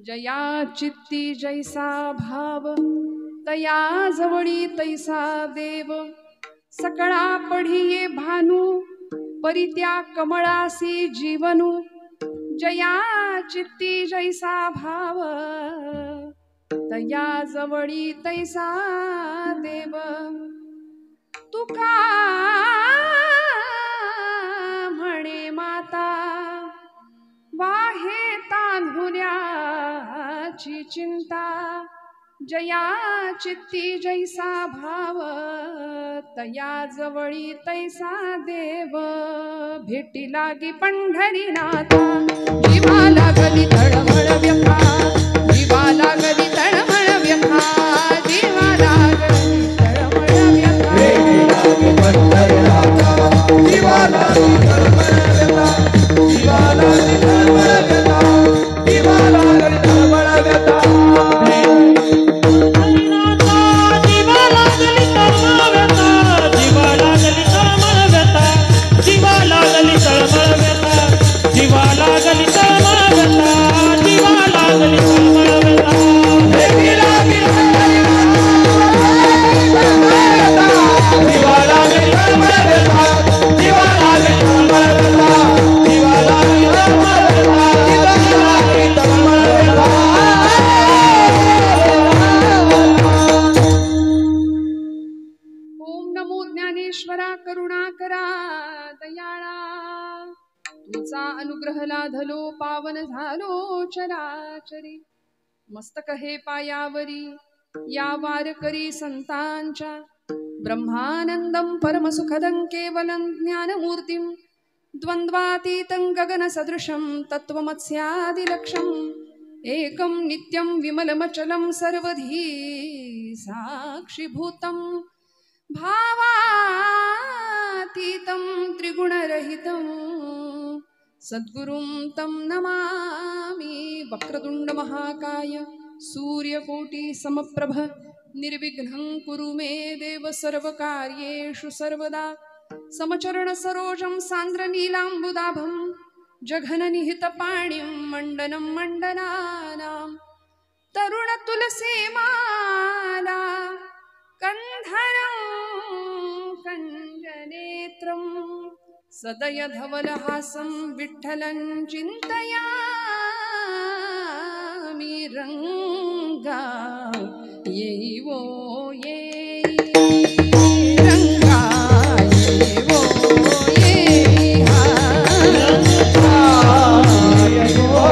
जया चित्ती जैसा भाव तया जवळी तैसा देव सकळा पढिये भानू परित्या कमळासी जीवनू जया चित्ती जैसा भाव तया जवळी तैसा देव तुका म्हणे माता वाहे तान्हुल्याची चिंता जया चित्ती जैसा भाव तया जवळी तैसा देव भेटी लागी पंढरीनाथा जीवा लागली तळमळ व्यथा जीवा लागली तळमळ व्यथा जीवा लागली तळमळ व्यथा भेटी लागी पंढरीनाथा जीवा लागली तळमळ व्यथा जीवा लागली तळमळ व्यथा जीवा लागली तळमळ व्यथा अनुग्रह लाधलो पावन झालो चराचरी मस्तक हे पायावरी या वारकरी संतांच्या ब्रह्मानंदं परमसुखदं केवलं ज्ञानमूर्तिं द्वंद्वातीतं गगन सदृशं तत्त्वमस्यादिलक्ष्यम् एकं नित्यं विमलमचलं सर्वधी साक्षिभूतं भावातीतं त्रिगुणरहितं सद्गुरुं तं नमामि वक्रतुंड महाकाय सूर्यकोटि समप्रभ निर्विघ्नं कुरु मे देव सर्वकार्येषु सर्वदा समचरण सरोजं सान्द्रनीलाम्बुदाभं जघननिहितपाणिं मण्डनं मण्डनानां तरुणतुलसीमाला कन्धरं कञ्जनेत्रं सदय धवलहासं विठ्ठलं चिन्तयामि रंगा येवो ये रंगा येवो ये रंगा येवो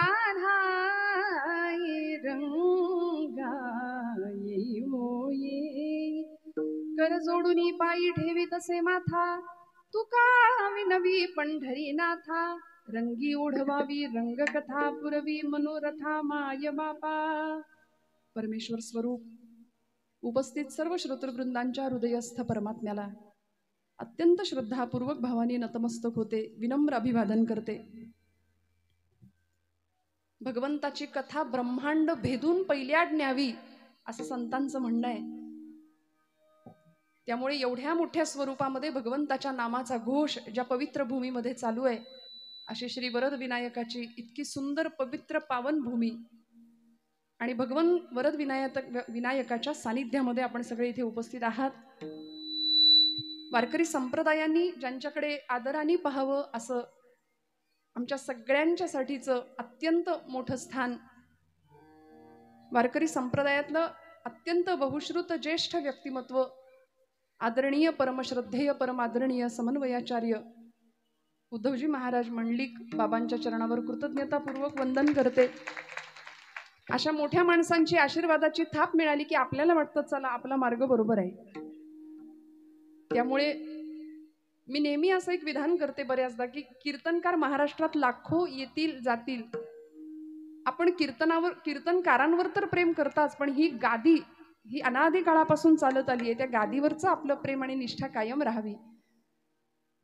राधाई रंगा येई वो येई. कर जोडूनी पायी ठेवी तसे माथा, तुका विनवी पंढरीनाथा. रंगी ओढवावी रंगकथा, पुरवी मनोरथा माय बापा. परमेश्वर स्वरूप उपस्थित सर्व श्रोतृवृंदांच्या हृदयस्थ परमात्म्याला अत्यंत श्रद्धापूर्वक भावाने नतमस्तक होते, विनम्र अभिवादन करते. भगवंताची कथा ब्रह्मांड भेदून पहिल्याड न्यावी असं संतांचं म्हणणं आहे. त्यामुळे एवढ्या मोठ्या स्वरूपामध्ये भगवंताच्या नामाचा घोष ज्या पवित्र भूमीमध्ये चालू आहे, अशी श्री वरद विनायकाची इतकी सुंदर पवित्र पावन भूमी आणि भगवन वरद विनायकाच्या सानिध्यामध्ये आपण सगळे इथे उपस्थित आहात. वारकरी संप्रदायांनी ज्यांच्याकडे आदराने पाहावं असं आमच्या सगळ्यांच्यासाठीचं अत्यंत मोठं स्थान, वारकरी संप्रदायातलं अत्यंत बहुश्रुत ज्येष्ठ व्यक्तिमत्व, आदरणीय परमश्रद्धेय परमादरणीय समन्वयाचार्य उद्धवजी महाराज मंडलिक बाबांच्या चरणावर कृतज्ञतापूर्वक वंदन करते. अशा मोठ्या माणसांची आशीर्वादाची थाप मिळाली की आपल्याला वाटतं चला आपला मार्ग बरोबर आहे. त्यामुळे मी नेहमी असं एक विधान करते बऱ्याचदा की कीर्तनकार महाराष्ट्रात लाखो येतील जातील, आपण कीर्तनकारांवर तर प्रेम करताच, पण ही गादी ही अनादी काळापासून चालत आली आहे, त्या गादीवरचं आपलं प्रेम आणि निष्ठा कायम राहावी.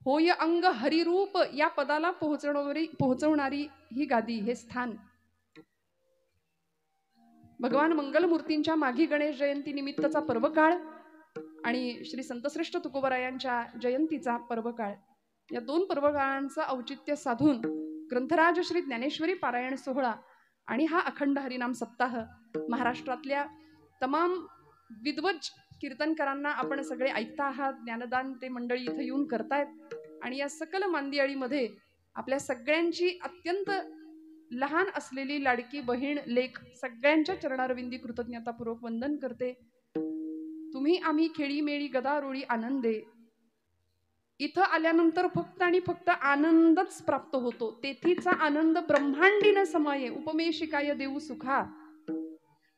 होय अंग हरिरूप या पदाला पोहोचवणारी ही गादी, हे स्थान. भगवान मंगलमूर्तींच्या माघी गणेश जयंती निमित्तचा पर्वकाळ आणि श्री संतश्रेष्ठ तुकोबरायांच्या जयंतीचा पर्वकाळ, या दोन पर्वकाळांचं औचित्य साधून ग्रंथराज श्री ज्ञानेश्वरी पारायण सोहळा आणि हा अखंड हरिनाम सप्ताह महाराष्ट्रातल्या तमाम विद्वज कीर्तनकारांना आपण सगळे ऐकता आहात. ज्ञानदान ते मंडळी इथं येऊन करतायत आणि या सकल मांदियाळीमध्ये आपल्या सगळ्यांची अत्यंत लहान असलेली लाडकी बहीण लेक सगळ्यांच्या चरणारविंदी कृतज्ञतापूर्वक वंदन करते. तुम्ही आम्ही खेळी मेळी गदारोळी आनंदे. इथं आल्यानंतर फक्त आणि फक्त आनंदच प्राप्त होतो. तेथीचा आनंद ब्रह्मांडीन समाये उपमेशिकाय देऊ सुखा.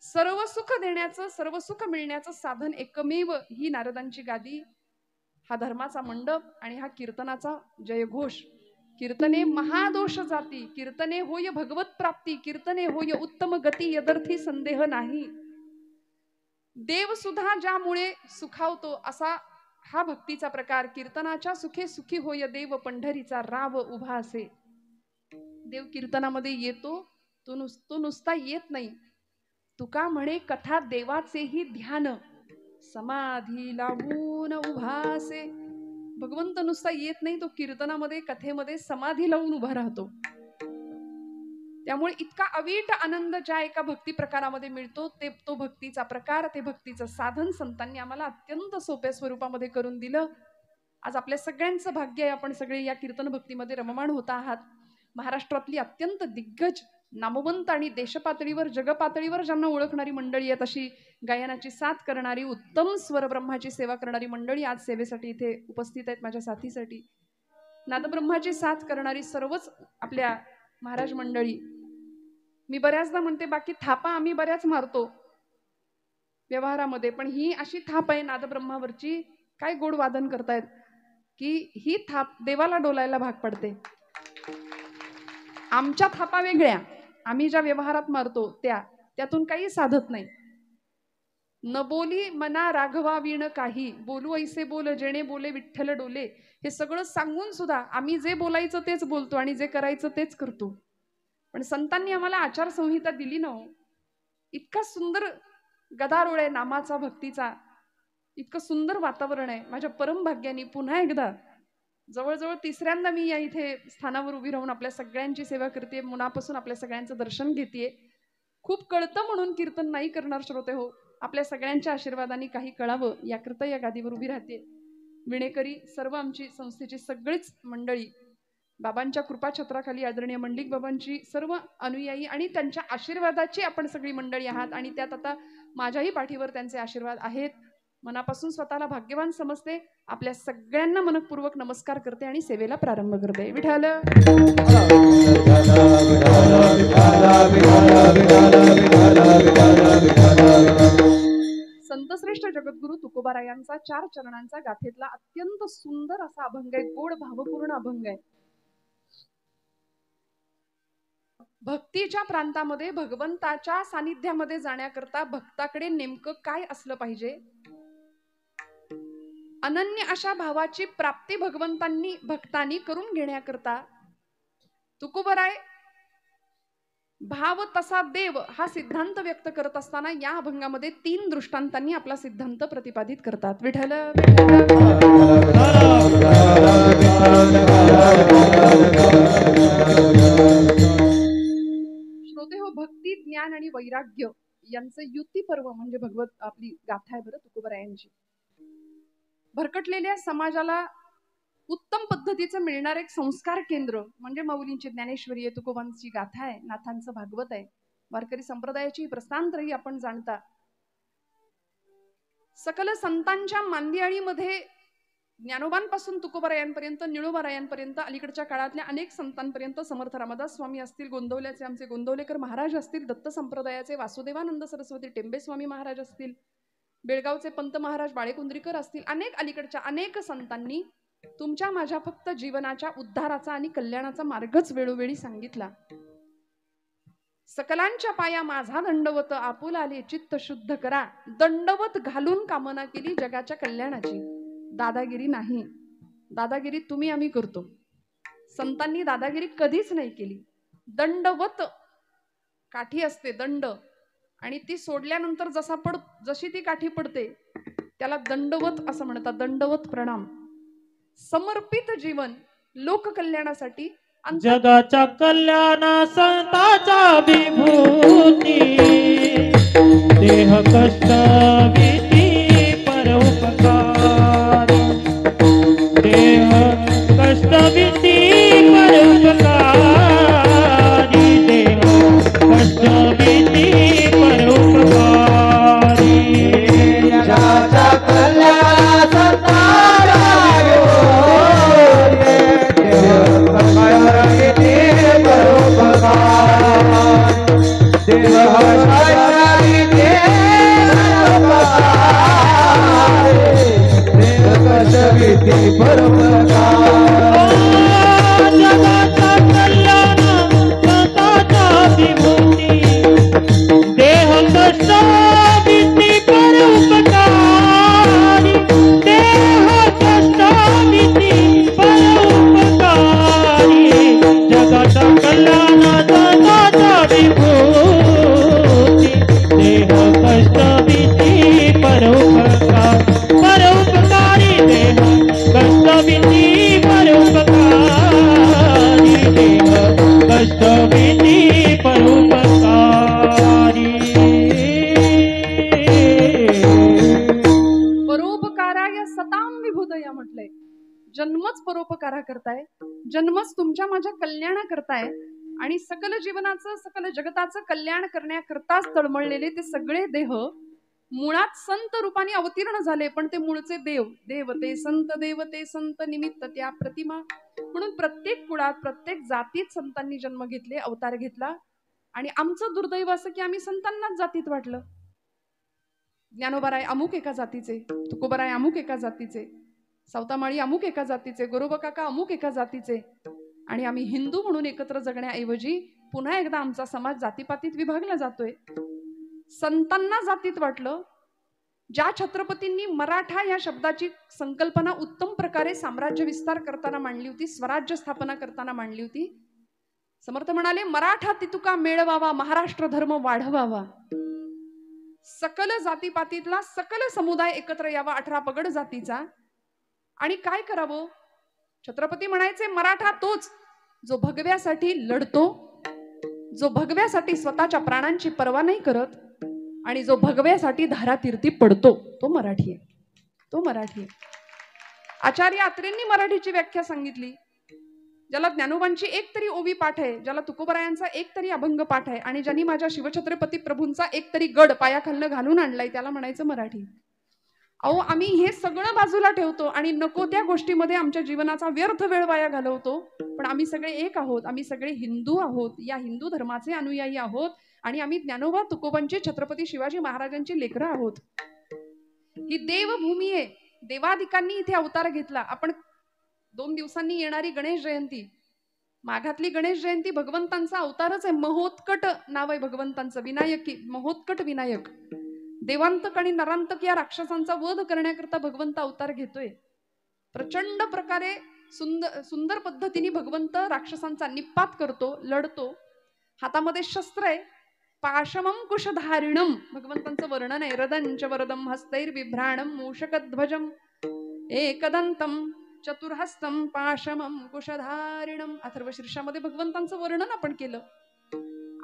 सर्व सुख देण्याचं, सर्व सुख मिळण्याचं साधन एकमेव ही नारदांची गादी, हा धर्माचा मंडप आणि हा कीर्तनाचा जयघोष. कीर्तने महादोष जाती, कीर्तने होय भगवत प्राप्ती, कीर्तने होय उत्तम गती, यदर्थी संदेह नाही. देव सुद्धा ज्यामुळे सुखावतो असा हा भक्तीचा प्रकार. कीर्तनाच्या सुखे सुखी होय देव, पंढरीचा राव उभा असे. देव कीर्तनामध्ये येतो, तो नुसता येत नाही. तुका म्हणे कथा देवाचेही ध्यान, समाधी लावून उभा असे. भगवंत नुसता येत नाही, तो कीर्तनामध्ये कथेमध्ये समाधी लावून उभा राहतो. त्यामुळे इतका अवीट आनंद ज्या एका भक्ती प्रकारामध्ये मिळतो, तो भक्तीचा प्रकार, ते भक्तीचं साधन संतांनी आम्हाला अत्यंत सोप्या स्वरूपामध्ये करून दिलं. आज आपल्या सगळ्यांचं भाग्य आहे, आपण सगळे या कीर्तन भक्तीमध्ये रममाण होत आहात. महाराष्ट्रातली अत्यंत दिग्गज, नामवंत आणि देशपातळीवर जगपातळीवर ज्यांना ओळखणारी मंडळी आहेत, अशी गायनाची साथ करणारी, उत्तम स्वरब्रह्माची सेवा करणारी मंडळी आज सेवेसाठी इथे उपस्थित आहेत. माझ्या साथीसाठी नादब्रह्माची साथ करणारी सर्वच आपल्या महाराज मंडळी. मी बऱ्याचदा म्हणते बाकी थापा आम्ही बऱ्याच मारतो व्यवहारामध्ये, पण ही अशी थाप आहे नादब्रह्मावरची. काय गोड वादन करतायत की ही थाप देवाला डोलायला भाग पडते. आमच्या थापा वेगळ्या, आम्ही ज्या व्यवहारात मारतो त्यातून काही साधत नाही. न बोली मना राघवा विण काही, बोलू ऐसे बोल जेणे बोले विठ्ठल डोले. हे सगळं सांगून सुद्धा आम्ही जे बोलायचं तेच बोलतो आणि जे करायचं तेच करतो. पण संतांनी आम्हाला आचारसंहिता दिली ना. इतका सुंदर गदारोळ आहे नामाचा, भक्तीचा, इतकं सुंदर वातावरण आहे. माझ्या परम भाग्याने पुन्हा एकदा जवळजवळ तिसऱ्यांदा मी या इथे स्थानावर उभी राहून आपल्या सगळ्यांची सेवा करते. मनापासून आपल्या सगळ्यांचं दर्शन घेते. खूप कळतं म्हणून कीर्तन नाही करणार श्रोते हो. आपल्या सगळ्यांच्या आशीर्वादाने काही कळावं याकरता या गादीवर उभी राहते. विणेकरी सर्व आमची संस्थेची सगळीच मंडळी, बाबांच्या कृपाछत्राखाली आदरणीय मंडलिक बाबांची सर्व अनुयायी आणि त्यांच्या आशीर्वादाची आपण सगळी मंडळी आहात. आणि त्यात आता माझ्याही पाठीवर त्यांचे आशीर्वाद आहेत. मनापासून स्वतःला भाग्यवान समजते. आपल्या सगळ्यांना मनपूर्वक नमस्कार करते आणि सेवेला प्रारंभ करते. विठ्ठल संतश्रेष्ठ जगद्गुरु तुकोबारायांचा 4 चरणांचा गाथेतला अत्यंत सुंदर असा अभंग आहे. गोड भावपूर्ण अभंग आहे. भक्तीच्या प्रांतामध्ये भगवंताच्या सानिध्यामध्ये जाण्याकरता भक्ताकडे नेमकं काय असलं पाहिजे, अनन्य अशा भावाची प्राप्ती भक्तांनी करून घेण्याकरता तुकोबराय भाव तसा देव हा सिद्धांत व्यक्त करत असताना या अभंगामध्ये 3 दृष्टांतांनी आपला सिद्धांत प्रतिपादित करतात. विठ्ठल श्रोते हो, भक्ती ज्ञान आणि वैराग्य यांचं युती पर्व म्हणजे भगवत आपली गाथा आहे बरं तुकोबरायांची. भरकटलेल्या समाजाला उत्तम पद्धतीचं मिळणार एक संस्कार केंद्र म्हणजे माऊलींची ज्ञानेश्वरी आहे, तुकोबांची गाथा आहे, नाथांचं भागवत आहे, वारकरी संप्रदायाची प्रस्थानत्रयी आपण जाणता. सकल संतांच्या मांदियाळीमध्ये ज्ञानोबांपासून तुकोबरायांपर्यंत, निळोबारायांपर्यंत, अलीकडच्या काळातल्या अनेक संतांपर्यंत, समर्थ रामदास स्वामी असतील, गोंदवल्याचे आमचे गोंदवलेकर महाराज असतील, दत्त संप्रदायाचे वासुदेवानंद सरस्वती टेंबे स्वामी महाराज असतील, बेळगावचे पंत महाराज बाळेकुंद्रीकर असतील, अनेक अलीकडच्या अनेक संतांनी तुमच्या माझ्या फक्त जीवनाच्या उद्धाराचा आणि कल्याणाचा मार्गच वेळोवेळी सांगितला. सकलांच्या पाया माझा दंडवत, आपुल आले चित्त शुद्ध करा. दंडवत घालून कामना केली जगाच्या कल्याणाची. दादागिरी नाही. दादागिरी तुम्ही आम्ही करतो. संतांनी दादागिरी कधीच नाही केली. दंडवत काठी असते, दंड, आणि ती सोडल्यानंतर जशी ती काठी पडते त्याला दंडवत असं म्हणतात. दंडवत प्रणाम. समर्पित जीवन लोक कल्याणासाठी, जगाच्या कल्याणा संताचा विभूती. देह कष्ट भीती परोपकार. देह कष्ट भीती परोपकार. देह कष्ट भीती परोपकार. जगाच्या कल्याणा संताचा जन्मच परोपकारा करताय, जन्मच तुमच्या माझ्या कल्याणा करताय, आणि सकल जीवनाचं सकल जगताचं कल्याण करण्याकरताच तळमळलेले ते सगळे देह मुळात संत रूपाने अवतीर्ण झाले. पण ते मूळचे देव, देवते संत निमित्त त्या प्रतिमा. म्हणून प्रत्येक कुळात प्रत्येक जातीत संतांनी जन्म घेतले, अवतार घेतला. आणि आमचं दुर्दैव असं की आम्ही संतांनाच जातीत वाटलं. ज्ञानोबाराय अमुक एका जातीचे, तुकोबाराय अमुक एका जातीचे, सावतामाळी अमुक एका जातीचे, गोरोबा काका अमुक एका जातीचे, आणि आम्ही हिंदू म्हणून एकत्र जगण्याऐवजी पुन्हा एकदा आमचा समाज जातीपातीत विभागला जातोय. संतांना जातीत वाटलं. ज्या छत्रपतींनी मराठा या शब्दाची संकल्पना उत्तम प्रकारे साम्राज्य विस्तार करताना मांडली होती, स्वराज्य स्थापना करताना मांडली होती, समर्थ म्हणाले मराठा तितुका मेळवावा, महाराष्ट्र धर्म वाढवावा. सकल जातीपातीतला सकल समुदाय एकत्र यावा, 18 पगड जातीचा. आणि काय करावं? छत्रपती म्हणायचे मराठा तोच जो भगव्यासाठी लढतो, जो भगव्यासाठी स्वतःच्या प्राणांची पर्वा नाही करत, आणि जो भगव्यासाठी धारातीर्थी पडतो, तो मराठी आहे. तो मराठी आहे. आचार्य आत्रेंनी मराठीची व्याख्या सांगितली. ज्याला ज्ञानोबांची एक तरी ओवी पाठ आहे, ज्याला तुकोबरायांचा एक तरी अभंग पाठ आहे, आणि ज्यांनी माझ्या शिवछत्रपती प्रभूंचा एक तरी गड पायाखालनं घालून आणलाय, त्याला म्हणायचं मराठी. अहो आम्ही हे सगळं बाजूला ठेवतो आणि नको त्या गोष्टीमध्ये आमच्या जीवनाचा व्यर्थ वेळ वाया घालवतो. पण आम्ही सगळे एक आहोत, आम्ही सगळे हिंदू आहोत, या हिंदू धर्माचे अनुयायी आहोत आणि आम्ही ज्ञानोबा तुकोबांचे छत्रपती शिवाजी महाराजांची लेकरं आहोत. ही देवभूमी आहे. देवादिकांनी इथे अवतार घेतला. आपण 2 दिवसांनी येणारी गणेश जयंती, माघातली गणेश जयंती भगवंतांचा अवतारच आहे. महोत्कट नाव आहे भगवंतांचं, विनायकी, महोत्कट विनायक. देवांतक आणि नरांतक या राक्षसांचा वध करण्याकरता भगवंत अवतार घेतोय. प्रचंड प्रकारे सुंदर पद्धतीने भगवंत राक्षसांचा निपात करतो, लढतो. हातामध्ये शस्त्र आहे. पाशमं कुशधारिणम भगवंतांचं वर्णन आहे. रदंच वरदम हस्तैर्बिभ्राणम मूषकध्वजम एकदंतम चतुर्हस्तम पाशमं कुशधारिणम. अथर्वशीर्षामध्ये भगवंतांचं वर्णन आपण केलं.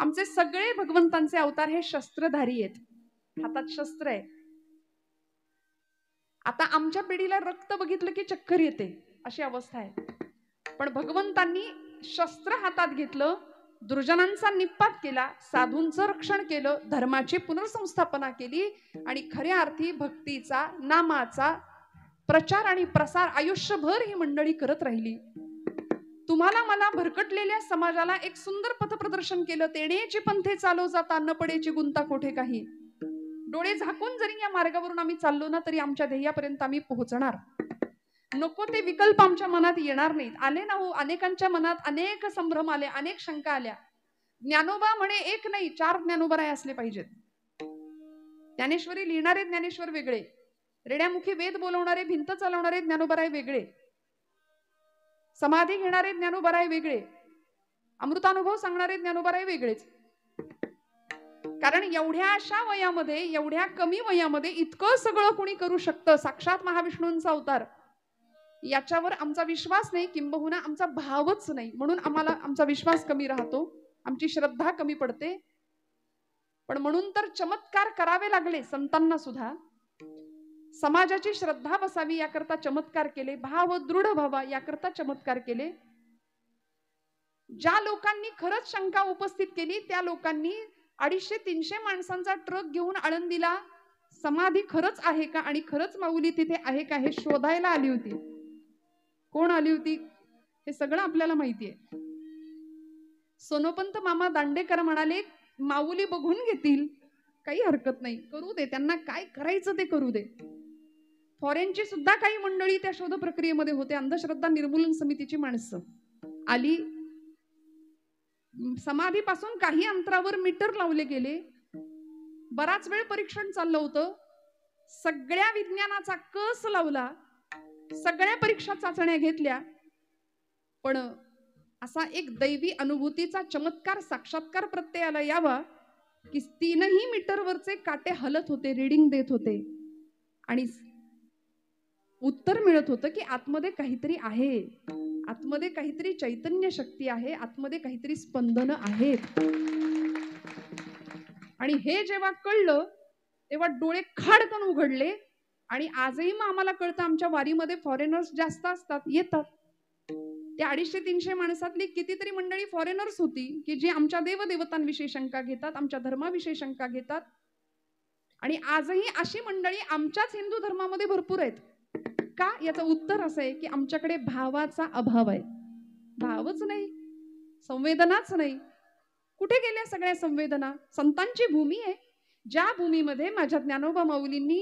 आमचे सगळे भगवंतांचे अवतार हे शस्त्रधारी आहेत, हातात शस्त्र आहे. आता आमच्या पिढीला रक्त बघितलं की चक्कर येते, अशी अवस्था आहे. पण भगवंतांनी शस्त्र हातात घेतलं, दुर्जनांचा निपात केला, साधूंचं रक्षण केलं, धर्माची पुनर्संस्थापना केली आणि खऱ्या अर्थी भक्तीचा, नामाचा प्रचार आणि प्रसार आयुष्यभर ही मंडळी करत राहिली. तुम्हाला मला भरकटलेल्या समाजाला एक सुंदर पथप्रदर्शन केलं. तेणेची पंथे चालो जाता न पडेची गुंता कोठे काही. डोळे झाकून जरी या मार्गावरून आम्ही चाललो ना तरी आमच्या ध्येयापर्यंत आम्ही पोहोचणार. नको ते विकल्प आमच्या मनात येणार नाहीत. आले ना हो, अनेकांच्या मनात अनेक संभ्रम आले, अनेक शंका आल्या. ज्ञानोबा म्हणे एक नाही 4 ज्ञानोबराय असले पाहिजेत. ज्ञानेश्वरी लिहिणारे ज्ञानेश्वर वेगळे, रेड्यामुखी वेद बोलवणारे, भिंत चालवणारे ज्ञानोबराय वेगळे, समाधी घेणारे ज्ञानोबराय वेगळे, अमृतानुभव सांगणारे ज्ञानोबराय वेगळेच. कारण एवढ्या अशा वयामध्ये, एवढ्या कमी वयामध्ये इतकं सगळं कोणी करू शकतं, साक्षात महाविष्णूंचा अवतार, याच्यावर आमचा विश्वास नाही, किंबहुना आमचा भावच नाही. म्हणून आम्हाला आमचा विश्वास कमी राहतो, आमची श्रद्धा कमी पडते. पण म्हणून तर चमत्कार करावे लागले संतांना सुद्धा. समाजाची श्रद्धा बसावी याकरता चमत्कार केले, भाव दृढ व्हावा याकरता चमत्कार केले. ज्या लोकांनी खरंच शंका उपस्थित केली त्या लोकांनी 250-300 माणसांचा ट्रक घेऊन आळंदीला समाधी खरंच आहे का आणि खरंच माऊली तिथे आहे का हे शोधायला आली होती. कोण आली होती हे सगळं आपल्याला माहिती आहे. सोनोपंत मामा दांडेकर म्हणाले माऊली बघून घेतील, काही हरकत नाही, करू दे, त्यांना काय करायचं ते करू दे. फॉरेनची सुद्धा काही मंडळी त्या शोध प्रक्रियेमध्ये होते. अंधश्रद्धा निर्मूलन समितीची माणसं आली. समाधीपासून काही अंतरावर मीटर लावले गेले. बराच वेळ परीक्षण चाललं होतं. सगळ्या विज्ञानाचा कस लावला, सगळ्या परीक्षा चाचण्या घेतल्या. पण असा एक दैवी अनुभूतीचा चमत्कार, साक्षात्कार प्रत्ययाला यावा की 3ही मीटरवरचे काटे हलत होते, रीडिंग देत होते आणि उत्तर मिळत होतं की आतमध्ये काहीतरी आहे, आतमध्ये काहीतरी चैतन्य शक्ती आहे, आतमध्ये काहीतरी स्पंदन आहेत. आणि हे जेव्हा कळलं तेव्हा डोळे खाडकन उघडले. आणि आजही मग आम्हाला कळतं, आमच्या वारीमध्ये फॉरेनर्स जास्त असतात, येतात. त्या 250-300 माणसातली कितीतरी मंडळी फॉरेनर्स होती की जी आमच्या देवदेवतांविषयी शंका घेतात, आमच्या धर्माविषयी शंका घेतात. आणि आजही अशी मंडळी आमच्याच हिंदू धर्मामध्ये भरपूर आहेत. का? याचं उत्तर असं आहे की आमच्याकडे भावाचा अभाव आहे. भावच नाही, संवेदनाच नाही. कुठे गेल्या सगळ्या संवेदना? संतांची भूमी आहे, ज्या भूमीमध्ये माझ्या ज्ञानोबा माऊलींनी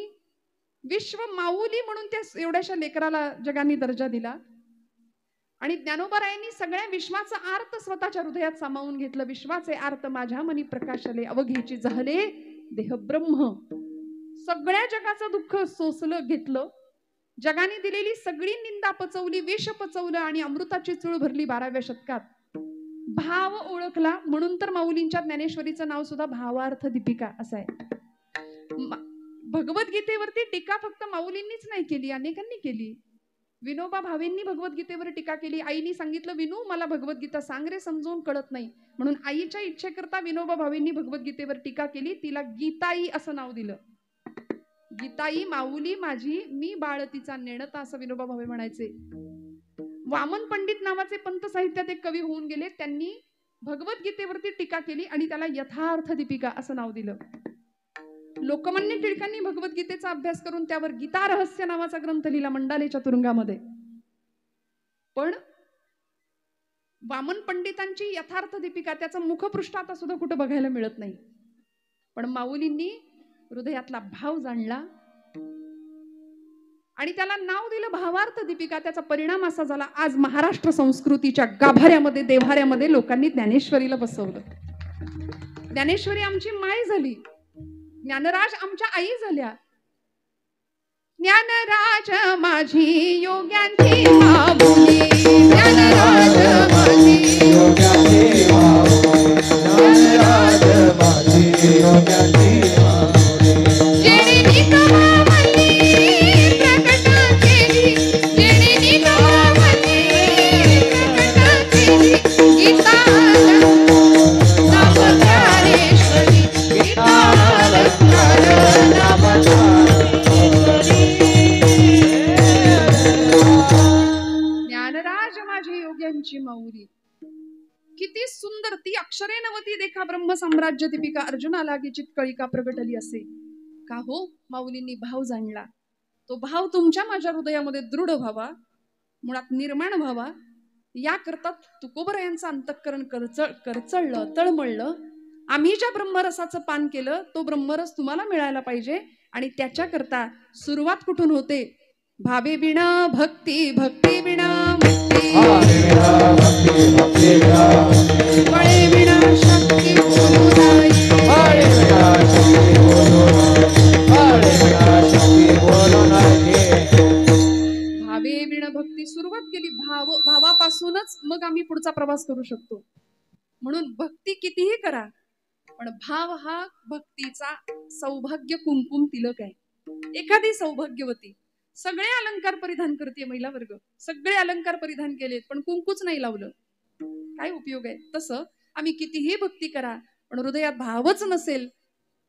विश्व माऊली म्हणून त्या एवढ्याशा लेकराला जगाने दर्जा दिला. आणि ज्ञानोबारायांनी सगळ्या विश्वाचा आर्त स्वतःच्या हृदयात सामावून घेतलं. विश्वाचे आर्त माझ्या मनी प्रकाशले, अवघेची जहले देह ब्रह्म. सगळ्या जगाचं दुःख सोसलं, घेतलं. जगाने दिलेली सगळी निंदा पचवली, विष पचवलं आणि अमृताची चूळ भरली 12व्या शतकात. भाव ओळखला. म्हणून तर माऊलींच्या ज्ञानेश्वरीचं नाव सुद्धा भावार्थ दीपिका असं आहे. भगवद्गीतेवरती टीका फक्त माऊलींनीच नाही केली, अनेकांनी केली. विनोबा भावेंनी भगवद्गीतेवर टीका केली. आईनी सांगितलं, विनू मला भगवद्गीता सांग रे, समजून कळत नाही. म्हणून आईच्या इच्छेकरता विनोबा भावेंनी भगवद्गीतेवर टीका केली. तिला गीताई असं नाव दिलं. गीताई माऊली माझी, मी बाळ तिचा नेणता, असं विनोबा भावे म्हणायचे. वामन पंडित नावाचे पंत साहित्यात एक कवी होऊन गेले. त्यांनी भगवद्गीतेवरती टीका केली आणि त्याला यथार्थ दीपिका असं नाव दिलं. लोकमान्य टिळकांनी भगवद्गीतेचा अभ्यास करून त्यावर गीता रहस्य नावाचा ग्रंथ लिहिला मंडालेच्या तुरुंगामध्ये. पण वामन पंडितांची यथार्थ दीपिका त्याचं मुखपृष्ठ आता सुद्धा कुठं बघायला मिळत नाही. पण माऊलींनी हृदयातला भाव जाणला आणि त्याला नाव दिलं भावार्थ दीपिका. त्याचा परिणाम असा झाला, आज महाराष्ट्र संस्कृतीच्या गाभाऱ्यामध्ये देव्हाऱ्यामध्ये लोकांनी ज्ञानेश्वरीला बसवलं. ज्ञानेश्वरी आमची माय झाली, ज्ञानराज आमच्या आई झाल्या. ज्ञानराज माझी योग्यांची माऊली, ज्ञानराज माझी योग्यांची माऊली, ज्ञानराज माझी योग्यांची माऊली. जेणे निगमावली प्रकट केली, जेणे निगमावली प्रकट केली, गीता नाम ज्ञानेश्वरी, गीता नाम ज्ञानराज माझी योग्यांची माऊली. किती सुंदर ती अक्षरे नवती देखा ब्रह्म साम्राज्य दीपिका, अर्जुनाला चित कळिका प्रगटली असे. का हो, माऊलींनी भाव जाणला. तो भाव तुमच्या माझ्या हृदयामध्ये दृढ व्हावा, मुळात निर्माण व्हावा, याकरता तुकोबरायांचं अंतःकरण करचळलं, तळमळलं. आम्ही ज्या ब्रह्मरसाचं पान केलं तो ब्रह्मरस तुम्हाला मिळायला पाहिजे. आणि त्याच्याकरता सुरुवात कुठून होते? भावे विना भक्ती, भक्ती विना मुक्ती, बळे विना शक्ती बोलू नाही, भावे विना भक्ती. सुरुवात केली भावापासूनच, मग आम्ही पुढचा प्रवास करू शकतो. म्हणून भक्ती कितीही करा, पण भाव हा भक्तीचा सौभाग्य कुंकुम तिलक आहे. एखादी सौभाग्यवती सगळे अलंकार परिधान करते, महिला वर्ग सगळे अलंकार परिधान केलेत पण कुंकूच नाही लावलं, काय उपयोग आहे? तसं आम्ही कितीही भक्ती करा पण हृदयात भावच नसेल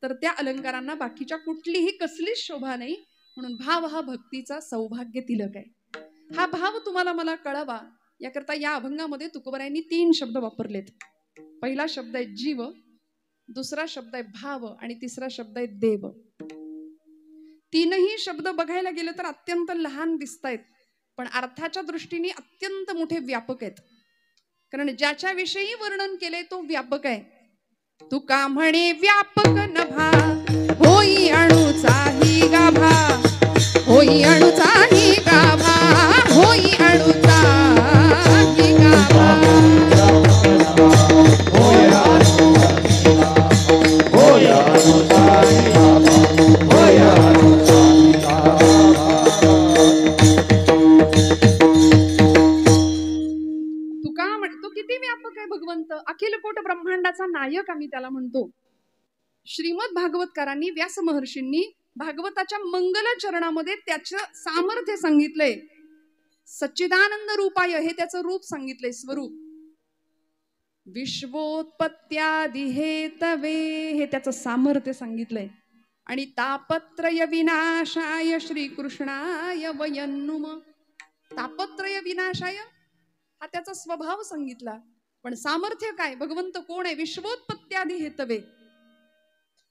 तर त्या अलंकारांना बाकीच्या कुठलीही कसलीच शोभा नाही. म्हणून भाव हा भक्तीचा सौभाग्य तिलक आहे. हा भाव तुम्हाला मला कळावा याकरता या अभंगामध्ये तुकोबरायांनी 3 शब्द वापरलेत. पहिला शब्द आहे जीव, दुसरा शब्द आहे भाव आणि तिसरा शब्द आहे देव. तीनही शब्द बघायला गेले तर अत्यंत लहान दिसतायत पण अर्थाच्या दृष्टीने अत्यंत मोठे व्यापक आहेत. कारण ज्याच्या विषयी वर्णन केले तो व्यापक आहे. तुका म्हणे व्यापक नभा, होई अणुचाही गाभा, होई अणुचाही गाभा, होई अणुचाही गाभा, होई अणुचाही गाभा, होई अणुचाही गाभा. तुका म्हणतो किती व्यापक आहे भगवंत, अखिल कोट ब्रह्मांडाचा नायक आम्ही त्याला म्हणतो. श्रीमद भागवतकारांनी, व्यास महर्षींनी भागवताच्या मंगल चरणामध्ये त्याचं सामर्थ्य सांगितलंय. सच्चिदानंद रूपाय हे त्याचं रूप सांगितलंय, स्वरूप. विश्वोत्पत्त्यादि हेतवे हे त्याचं सामर्थ्य सांगितलंय. आणि तापत्रय विनाशाय श्रीकृष्णाय वयन्नुम, तापत्रय विनाशाय हा त्याचा स्वभाव सांगितला. पण सामर्थ्य काय? भगवंत कोण आहे? विश्वोत्पत्त्यादि हेतवे.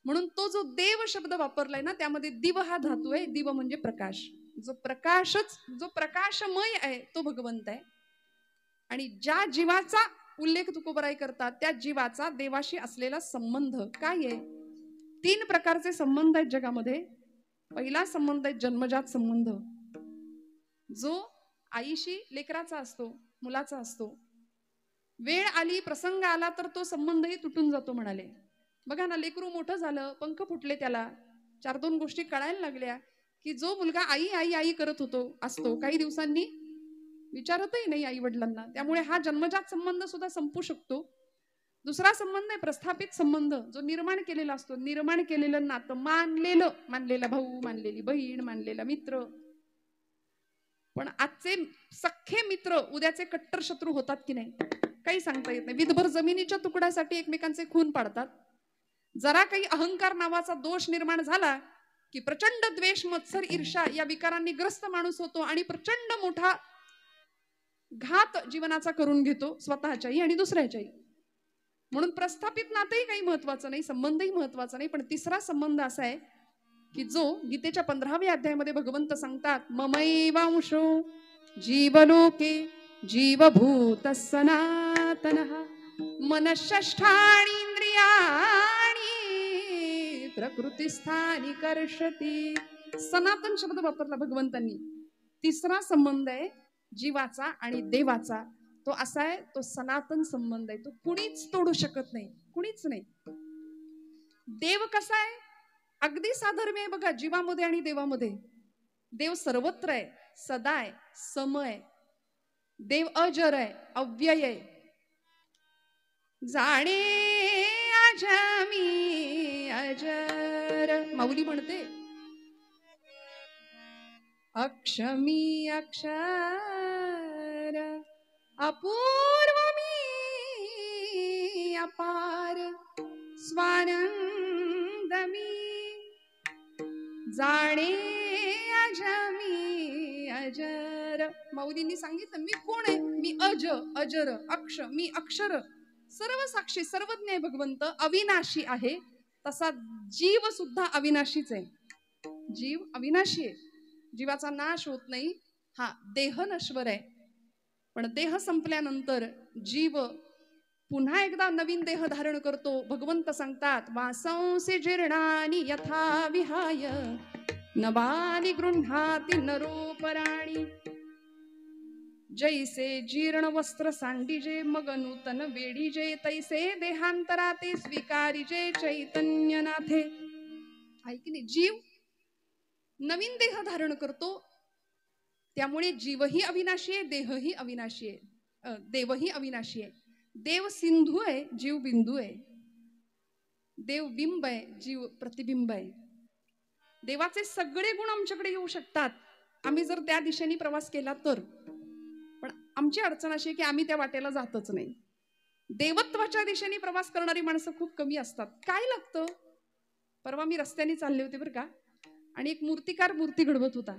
म्हणून तो जो देव शब्द वापरलाय ना त्यामध्ये दिव हा धातू आहे. दिव म्हणजे प्रकाश. जो प्रकाशमय आहे तो भगवंत आहे. आणि ज्या जीवाचा उल्लेख तुकोबराय करतात त्या जीवाचा देवाशी असलेला संबंध काय आहे? 3 प्रकारचे संबंध आहेत जगामध्ये. पहिला संबंध आहे जन्मजात संबंध, जो आईशी लेकराचा असतो, मुलाचा असतो. वेळ आली, प्रसंग आला तर तो संबंधही तुटून जातो म्हणाले. बघा ना, लेकरू मोठं झालं, पंख फुटले, त्याला 4-2 गोष्टी कळायला लागल्या की जो मुलगा आई आई आई करत असतो काही दिवसांनी विचारतही नाही आई वडिलांना. त्यामुळे हा जन्मजात संबंध सुद्धा संपू शकतो. दुसरा संबंध आहे प्रस्थापित संबंध, जो निर्माण केलेला असतो. निर्माण केलेलं नातं, मानलेला भाऊ, मानलेली बहीण, मानलेला मित्र. पण आजचे सख्खे मित्र उद्याचे कट्टर शत्रू होतात की नाही काही सांगता येत नाही. विधभर जमिनीच्या तुकड्यासाठी एकमेकांचे खून पाडतात. जरा काही अहंकार नावाचा दोष निर्माण झाला की प्रचंड द्वेष, मत्सर, ईर्ष्या या विकारांनी ग्रस्त माणूस होतो आणि प्रचंड मोठा घात जीवनाचा करून घेतो, स्वतःच्याही आणि दुसऱ्याच्याही. म्हणून प्रस्थापित नातंही काही महत्वाचं नाही, संबंधही महत्वाचा नाही, पण तिसरा संबंध असा आहे की जो गीतेच्या 15व्या अध्यायामध्ये भगवंत सांगतात, ममैवांशो जीवलोके जीवभूत सनातनः मनःषष्ठाणि इंद्रियाणि प्रकृतिस्थानी कर्षति. सनातन शब्द वापरला भगवंतांनी. तिसरा संबंध आहे जीवाचा आणि देवाचा. तो असा आहे, तो सनातन संबंध आहे. तो कुणीच तोडू शकत नाही, कुणीच नाही. देव कसा आहे? अगदी साधर्म्य आहे बघा जीवामध्ये आणि देवामध्ये. देव सर्वत्र आहे, सदा आहे, सम आहे. देव अजर आहे, अव्यय आहे. जाणे अजमी अजर माऊली म्हणते, अक्षमी अक्षर अपूर्व मी अपार स्वानंद मी. जाणे अजमी अजर. माऊलींनी सांगितलं मी कोण आहे? मी अज अजर, अक्ष मी अक्षर, सर्व साक्षी सर्वज्ञ आहे भगवंत, अविनाशी आहे. तसा जीव सुद्धा अविनाशीच आहे. जीव अविनाशी आहे, जीवाचा नाश होत नाही. हा देह नश्वर आहे, पण देह संपल्यानंतर जीव पुन्हा एकदा नवीन देह धारण करतो. भगवंत सांगतात, वासंसी जीर्णानि यथा विहाय नवानि गृह्णाति नरोपराणि. जैसे जीर्ण वस्त्र सांडिजे मग नूतन वेडीजे, तैसे देहांतराते स्वीकारिजे चैतन्यनाथे. आहे की नाही? जीव नवीन देह धारण करतो, त्यामुळे जीवही अविनाशी आहे, देहही अविनाशी आहे, देवही अविनाशी आहे. देव सिंधू आहे, जीव बिंदू आहे. देव बिंब आहे, जीव प्रतिबिंब आहे. देवाचे सगळे गुण आमच्याकडे येऊ शकतात आम्ही जर त्या दिशेने प्रवास केला तर. पण आमची अडचण अशी आहे की आम्ही त्या वाटेला जातच नाही. देवत्वाच्या दिशेने प्रवास करणारी माणसं खूप कमी असतात. काय लागतं? परवा मी रस्त्याने चालले होते बरं का, आणि एक मूर्तिकार मूर्ती घडवत होता.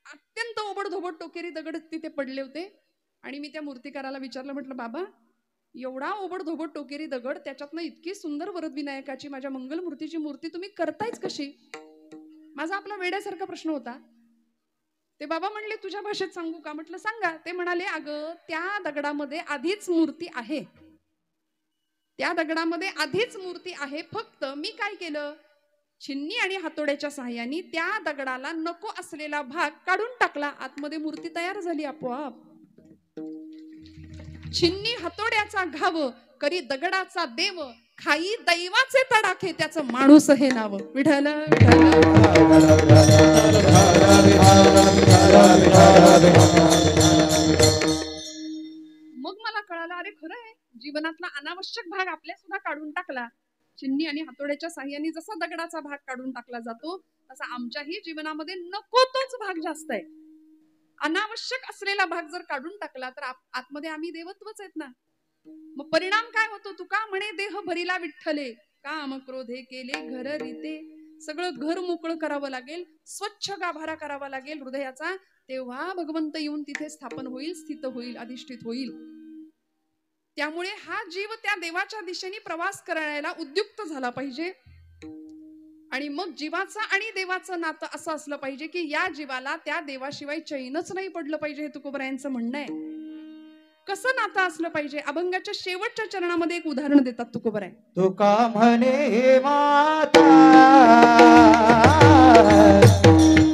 अत्यंत ओबडधोबड टोकेरी दगड तिथे पडले होते. आणि मी त्या मूर्तिकाराला विचारलं, म्हटलं बाबा एवढा ओबडधोबड टोकेरी दगड, त्याच्यातनं इतकी सुंदर वरदविनायकाची माझ्या मंगलमूर्तीची मूर्ती तुम्ही करतायच कशी? माझा आपला वेड्यासारखा प्रश्न होता. ते बाबा म्हणले तुझ्या भाषेत सांगू का? म्हटलं सांगा. ते म्हणाले, अगं त्या दगडामध्ये आधीच मूर्ती आहे, त्या दगडामध्ये आधीच मूर्ती आहे. फक्त मी काय केलं, छिन्नी आणि हातोड्याच्या सहाय्याने त्या दगडाला नको असलेला भाग काढून टाकला, आतमध्ये मूर्ती तयार झाली आपोआप. छिन्नी हातोड्याचा घाव करी दगडाचा देव, खाई दैवाचे तडाखे त्याचं माणूस हे नाव. विठ्ठल मग मला कळालं, अरे खरं आहे, जीवनातला अनावश्यक भाग आपल्या सुद्धा काढून टाकला. चिन्नी आणि हातोड्याच्या साह्याने जसा दगडाचा भाग काढून टाकला जातो, तसा आमच्याही जीवनामध्ये नको तोच भाग जास्त आहे. अनावश्यक असलेला भाग जर काढून टाकला तर आतमध्ये आम्ही देवत्वच आहेत ना. मग परिणाम काय होतो? तुका म्हणे देह भरिला विठ्ठले, काम क्रोधे केले घर रीते. सगळं घर मोकळं करावं लागेल, स्वच्छ गाभारा करावा लागेल हृदयाचा, तेव्हा भगवंत येऊन तिथे स्थापन होईल, स्थित होईल, अधिष्ठित होईल. त्यामुळे हा जीव त्या देवाच्या दिशेने प्रवास करायला उद्युक्त झाला पाहिजे. आणि मग जीवाचं आणि देवाचं नातं असं असलं पाहिजे की या जीवाला त्या देवाशिवाय चैनच नाही पडलं पाहिजे. हे तुकोबरायांचं म्हणणं आहे. कसं नातं असलं पाहिजे? अभंगाच्या शेवटच्या चरणामध्ये एक उदाहरण देतात तुकोबराय. तुका म्हणे माता,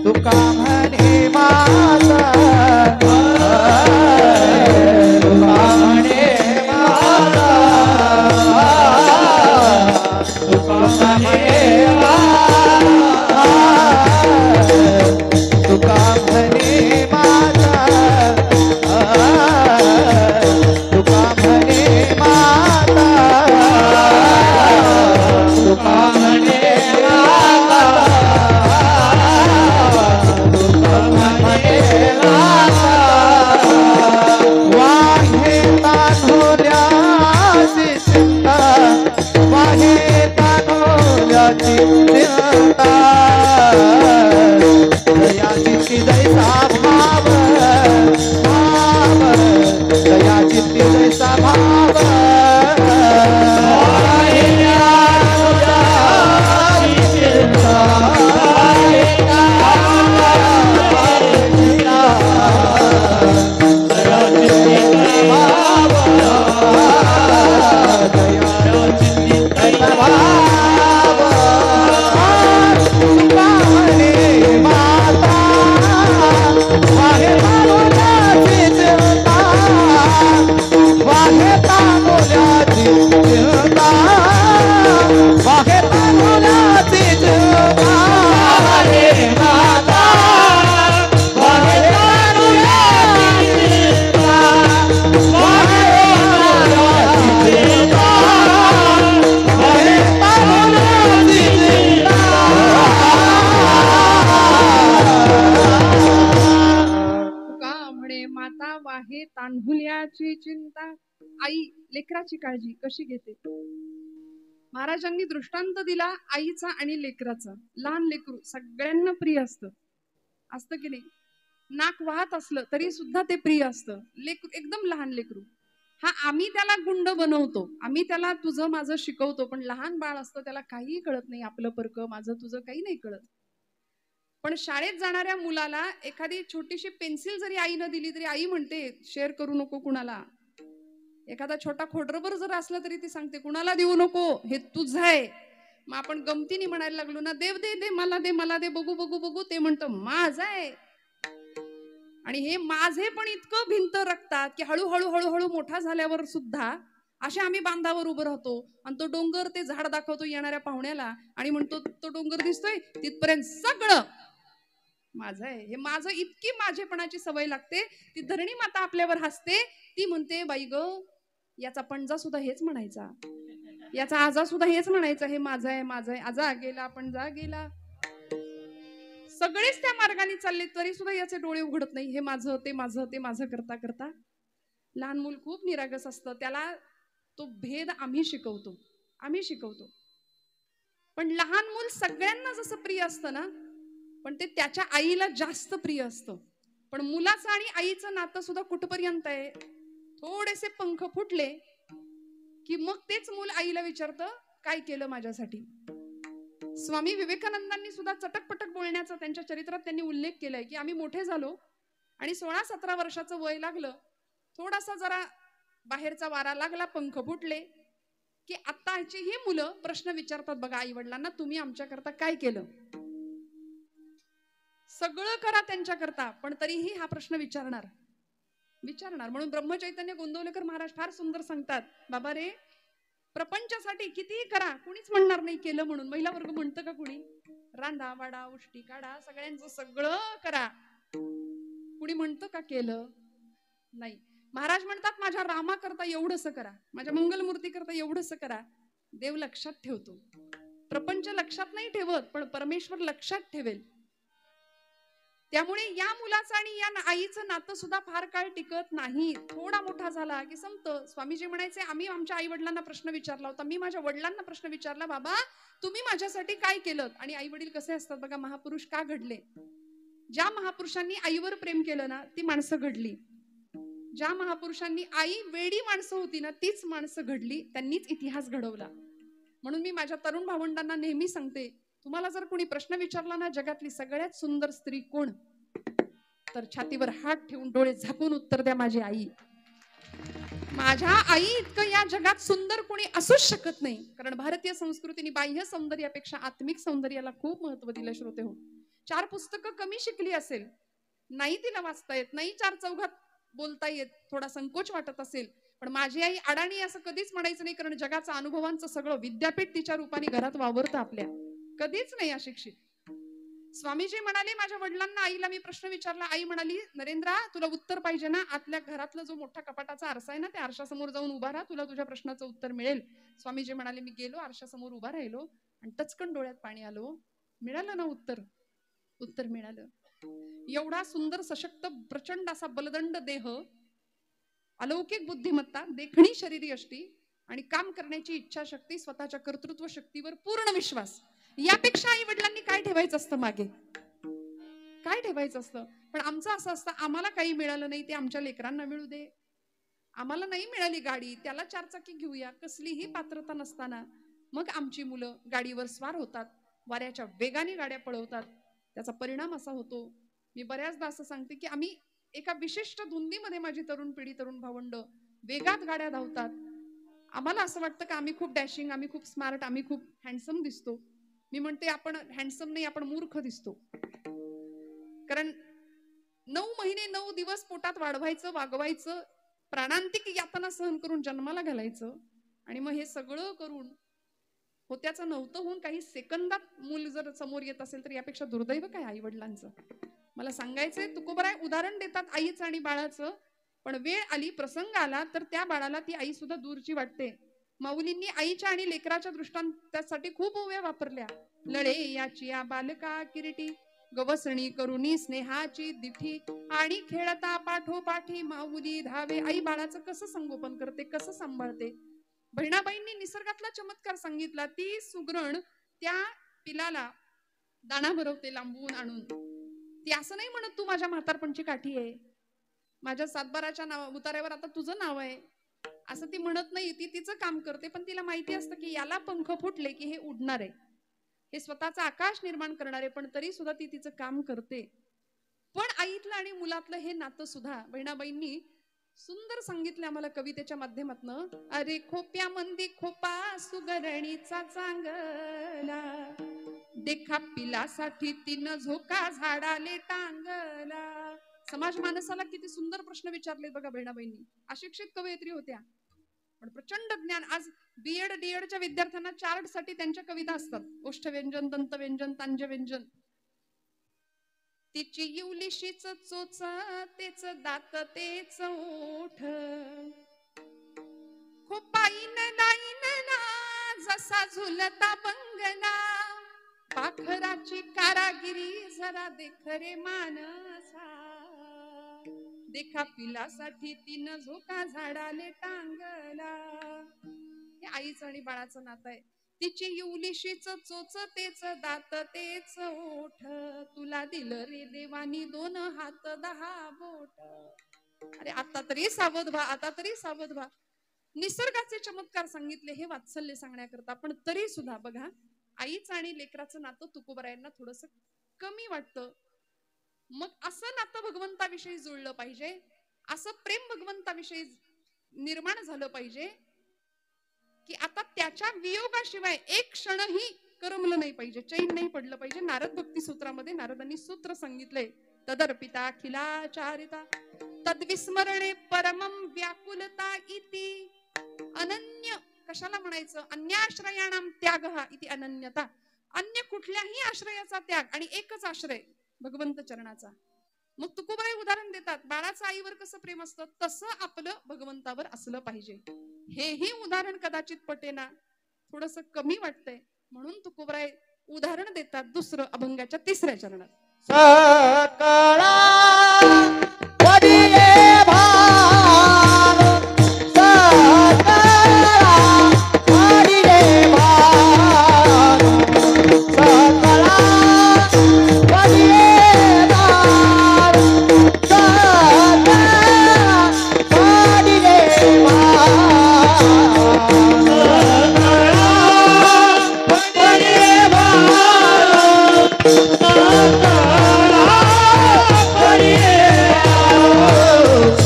तुका म्हणे माता, तुका म्हणे माता, तुका म्हणे माता, तुका म्हणे माता, तुका म्हणे माता, तुका म्हणे माता, आहे तान्हुल्याची चिंता. आई लेकराची काळजी कशी घेते. महाराजांनी दृष्टांत दिला आईचा आणि लेकराचा. लहान लेकरू सगळ्यांना प्रिय असतं, असतं की नाही. नाक वाहत असलं तरी सुद्धा ते प्रिय असतं. लेकरू एकदम लहान लेकरू, हा आम्ही त्याला गुंड बनवतो, आम्ही त्याला तुझं माझं शिकवतो, पण लहान बाळ असतं त्याला काहीही कळत नाही. आपलं परक माझं तुझं काही नाही कळत. पण शाळेत जाणाऱ्या मुलाला एखादी छोटीशी पेन्सिल जरी आईनं दिली तरी आई म्हणते शेअर करू नको कुणाला. एखादा छोटा खोडरबर जर असला तरी ती सांगते कुणाला देऊ नको, हे तुझं आहे. मग आपण गमतीने म्हणायला लागलो ना, देव दे दे मला दे मला दे, बघू बघू बघू, ते म्हणतं माझं आहे. आणि हे माझे पण इतकं भिंत रक्तात की हळूहळू हळूहळू मोठा झाल्यावर सुद्धा असे आम्ही बांधावर उभं राहतो आणि तो डोंगर ते झाड दाखवतो येणाऱ्या पाहुण्याला आणि म्हणतो तो डोंगर दिसतोय तिथपर्यंत सगळं माझं आहे. हे माझं इतकी माझेपणाची सवय लागते. ती धरणी माता आपल्यावर हसते. ती म्हणते बाई ग, याचा पणजा सुद्धा हेच म्हणायचा, याचा आजा सुद्धा हेच म्हणायचा, हे माझं आहे माझं आहे. आजा गेला पणजा गेला, सगळेच त्या मार्गाने चालले तरी सुद्धा याचे डोळे उघडत नाही. हे माझं ते माझं ते माझं करता करता. लहान मूल खूप निरागस असतं, त्याला तो भेद आम्ही शिकवतो, आम्ही शिकवतो. पण लहान मूल सगळ्यांना जसं प्रिय असतं ना, पण ते त्याच्या आईला जास्त प्रिय असतं. पण मुलाचं आणि आईचं नातं सुद्धा कुठपर्यंत आहे, थोडेसे पंख फुटले की मग तेच मूल आईला विचारतं काय केलं माझ्यासाठी. स्वामी विवेकानंदांनी सुद्धा चटकपटक बोलण्याचा त्यांच्या चरित्रात त्यांनी उल्लेख केलाय की आम्ही मोठे झालो आणि 16-17 वर्षाचं वय लागलं, थोडासा जरा बाहेरचा वारा लागला, पंख फुटले की आत्ताची ही मुलं प्रश्न विचारतात बघा आई वडिलांना, तुम्ही आमच्याकरता काय केलं. सगळं करा त्यांच्याकरता, पण तरीही हा प्रश्न विचारणार. म्हणून ब्रह्मचैतन्य गोंदवलेकर महाराज फार सुंदर सांगतात, बाबा रे प्रपंचासाठी कितीही करा, कुणीच म्हणणार नाही केलं म्हणून. महिला वर्ग म्हणतं का कुणी. रांधा वाडा उष्टी काढा, सगळ्यांचं सगळं करा, कुणी म्हणतं का केलं नाही. महाराज म्हणतात माझ्या रामा करता एवढंसं करा, माझ्या मंगलमूर्ती करता एवढंसं करा. देव लक्षात ठेवतो, प्रपंच लक्षात नाही ठेवत, पण परमेश्वर लक्षात ठेवेल. त्यामुळे या मुलाचं आणि या आईचं नातं सुद्धा फार काळ टिकत नाही. थोडा मोठा झाला की संपतं. स्वामीजी म्हणायचे आम्ही आमच्या आई वडिलांना प्रश्न विचारला होता, मी माझ्या वडिलांना प्रश्न विचारला, बाबा तुम्ही माझ्यासाठी काय केलं. आणि आई वडील कसे असतात बघा, महापुरुष का घडले. ज्या महापुरुषांनी आईवर प्रेम केलं ना ती माणसं घडली. ज्या महापुरुषांनी आई वेडी माणसं होती ना तीच माणसं घडली, त्यांनीच इतिहास घडवला. म्हणून मी माझ्या तरुण भावंडांना नेहमी सांगते, तुम्हाला जर कोणी प्रश्न विचारला ना जगातली सगळ्यात सुंदर स्त्री कोण, तर छातीवर हात ठेवून डोळे झाकून उत्तर द्या माझी आई. माझ्या आई इतकं या जगात सुंदर कोणी असूच शकत नाही. कारण भारतीय संस्कृतीने बाह्य सौंदर्यापेक्षा आत्मिक सौंदर्याला खूप महत्व दिलं. श्रोते हो, 4 पुस्तकं कमी शिकली असेल, नाही तिला वाचता येत, नाही 4 चौघात बोलता येत, थोडा संकोच वाटत असेल, पण माझी आई अडाणी असं कधीच म्हणायचं नाही. कारण जगाचं अनुभवांचं सगळं विद्यापीठ तिच्या रूपाने घरात वावरतं आपल्या, कधीच नाही अशिक्षित. स्वामीजी म्हणाले माझ्या वडिलांना, आईला मी प्रश्न विचारला, आई म्हणाली नरेंद्रा तुला उत्तर पाहिजे ना, आतल्या घरातला जो मोठा कपाटाचा आरसा आहे ना त्या आरशासमोर जाऊन उभा राहा, तुला तुझ्या प्रश्नाचं उत्तर मिळेल. स्वामीजी म्हणाले मी गेलो, आरशासमोर उभा राहिलो आणि टचकन डोळ्यात पाणी आलो. मिळालं ना उत्तर, उत्तर मिळालं. एवढा सुंदर सशक्त प्रचंड असा बलदंड देह, अलौकिक बुद्धिमत्ता, देखणी शरीरी यष्टी आणि काम करण्याची इच्छाशक्ती, स्वतःच्या कर्तृत्व शक्तीवर पूर्ण विश्वास, यापेक्षा आई वडिलांनी काय ठेवायचं असतं मागे, काय ठेवायचं असतं. पण आमचं असं असतं, आम्हाला काही मिळालं नाही ते आमच्या लेकरांना मिळू दे. आम्हाला नाही मिळाली गाडी, त्याला 4 चाकी घेऊया. कसलीही पात्रता नसताना मग आमची मुलं गाडीवर स्वार होतात, वाऱ्याच्या वेगाने गाड्या पळवतात. त्याचा परिणाम असा होतो, मी बऱ्याचदा असं सांगते की आम्ही एका विशिष्ट धुंदीमध्ये, माझी तरुण पिढी, तरुण भावंड वेगात गाड्या धावतात. आम्हाला असं वाटतं की आम्ही खूप डॅशिंग, आम्ही खूप स्मार्ट, आम्ही खूप हँडसम दिसतो. मी म्हणते आपण हँडसम नाही, आपण मूर्ख दिसतो. कारण 9 महिने 9 दिवस पोटात वाढवायचं, वागवायचं, प्राणांतिक यातना सहन करून जन्माला घालायचं आणि मग हे सगळं करून होत्याचं नव्हतं होऊन काही सेकंदात मूल जर समोर येत असेल तर यापेक्षा दुर्दैव काय आई वडिलांचं. मला सांगायचंय, तुकोबराय उदाहरण देतात आईचं आणि बाळाचं, पण वेळ आली, प्रसंग आला तर त्या बाळाला ती आई सुद्धा दूरची वाटते. माऊलींनी आईच्या आणि लेकराच्या दृष्टांतासाठी खूप ओव्या वापरल्या. लढे याची या बालका किरीटी, गवसणी करुणी स्नेहाची दिठी आणि खेळता पाठोपाठी माऊली धावे. आई बाळाचं कसं संगोपन करते, कसं सांभाळते. बहिणाबाईंनी निसर्गातला चमत्कार सांगितला. ती सुगरण त्या पिलाला दाणा भरवते लांबून आणून. ती असं नाही म्हणत तू माझ्या म्हातारपणची काठी आहे, माझ्या सातबाराच्या नाव उतार्यावर आता तुझं नाव आहे, असं ती म्हणत नाही. ती तिचं काम करते. पण तिला माहिती असतं की याला पंख फुटले की हे उडणार आहे, हे स्वतःचा आकाश निर्माण करणार आहे. पण तरी सुद्धा ती तिचं काम करते. पण आईतलं आणि मुलातलं हे नातं सुद्धा बहिणाबाईंनी सुंदर सांगितलं आम्हाला कवितेच्या माध्यमातून. अरे खोप्या मंदी खोपा सुगरणीचा चांगला, देखा पिलासाठी तिनं झोका झाडाले टांगला. समाज माणसाला किती सुंदर प्रश्न विचारले बघा बहिणाबाईंनी. अशिक्षित कवयित्री होत्या पण प्रचंड ज्ञान. आज बीएड डीएडच्या विद्यार्थ्यांना चार्ट साठी त्यांच्या कविता असतात. ओष्ठव्यंजन, दंतव्यंजन, तांजव्यंजन. तिची इवलिशीच चोच तेच दात तेच ओठ, खोपाईन दाईन ना जसा झुलता बंगला, पाखराची कारागिरी जरा देख रे मानसा, देखा पिलासाठी तिनं झोका झाडाले टांगला. हे आईचं आणि बाळाचं नातं आहे. तिची इवलिशीच चोच तेच दात तेच ओठ, तुला दिलं रे देवानी 2 हात 10 बोट. अरे आता तरी सावध व्हा, आता तरी सावध व्हा. निसर्गाचे चमत्कार सांगितले हे वात्सल्य सांगण्याकरता. पण तरी सुद्धा बघा आईचं आणि लेकराचं नातं तुकोबरायांना थोडस कमी वाटतं. मग असं नातं भगवंताविषयी जुळलं पाहिजे, असं प्रेम भगवंताविषयी निर्माण झालं पाहिजे की आता त्याच्या वियोगाशिवाय एक क्षणही करमलं नाही पाहिजे, चैन नाही पडलं पाहिजे. नारद भक्ती सूत्रामध्ये नारदांनी सूत्र सांगितले. तदर्पिता अखिलाचारिता तद्विस्मरणे परमं व्याकुलता इति. अनन्य कशाला म्हणायचं, अन्याश्रयाणाम त्यागः इति अनन्यता. अन्य कुठल्याही आश्रयाचा त्याग आणि एकच आश्रय भगवंत चरणाचा. मग तुकोबाई उदाहरण देतात, बाळाचं आईवर कसं प्रेम असतं तसं आपलं भगवंतावर असलं पाहिजे. हेही उदाहरण कदाचित पटेना, थोडस कमी वाटतंय. म्हणून तुकोबाई उदाहरण देतात दुसरं अभंगाच्या 3ऱ्या चरणात. सकळा वडिले भार, सकळा वडिले भार, सकळा वडिले भार, सकळा वडिले भार, सकळा वडिले भार,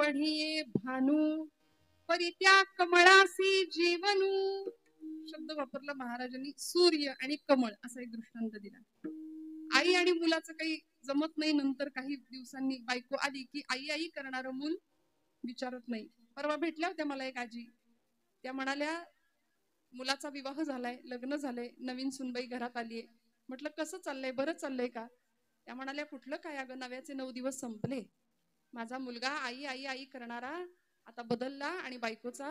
पढिये भानू परी त्या कमळासी जीवनू. शब्द वापरला महाराजांनी. सूर्य आणि कमळ असा एक दृष्टांत दिला. आई आणि मुलाचं काही जमत नाही. नंतर काही दिवसांनी बायको आली की आई आई करणारं मूल विचारत नाही. परवा भेटल्या होत्या मला एक आजी. त्या म्हणाल्या मुलाचा विवाह झालाय, लग्न झालंय, नवीन सुनबाई घरात आलीये. म्हटलं कसं चाललंय, बरं चाललंय का? त्या म्हणाल्या कुठलं काय अगं, नव्याचे 9 दिवस संपले. माझा मुलगा आई आई आई करणारा आता बदलला आणि बायकोचा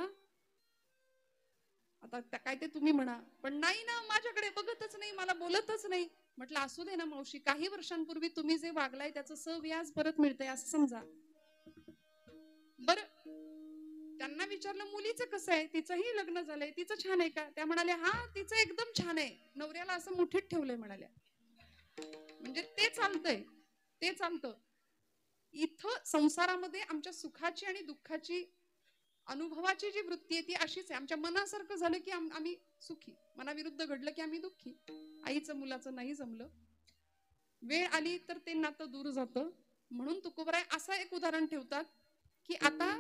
आता काय ते तुम्ही म्हणा, पण नाही ना, माझ्याकडे बघतच नाही, मला बोलतच नाही. म्हटलं असू दे ना मावशी, काही वर्षांपूर्वी तुम्ही जे वागलाय त्याचं सव्याज परत मिळतंय असं समजा. बर त्यांना विचारलं मुलीचं कसं आहे, तिचंही लग्न झालंय, तिचं छान आहे का? त्या म्हणाल्या हा तिचं एकदम छान आहे, नवऱ्याला असं मुठीत ठेवलंय म्हणाल्या. म्हणजे ते चालतंय, ते चालतं. इथं संसारामध्ये आमच्या सुखाची आणि दुःखाची अनुभवाची जी वृत्ती आहे ती अशीच आहे. आमच्या मनासारखं झालं की आम्ही सुखी, मनाविरुद्ध घडलं की आम्ही दुःखी. आईचं मुलाचं नाही जमलं, वेळ आली तर ते नातं दूर जातं. म्हणून तुकोबराय असं एक उदाहरण ठेवतात की आता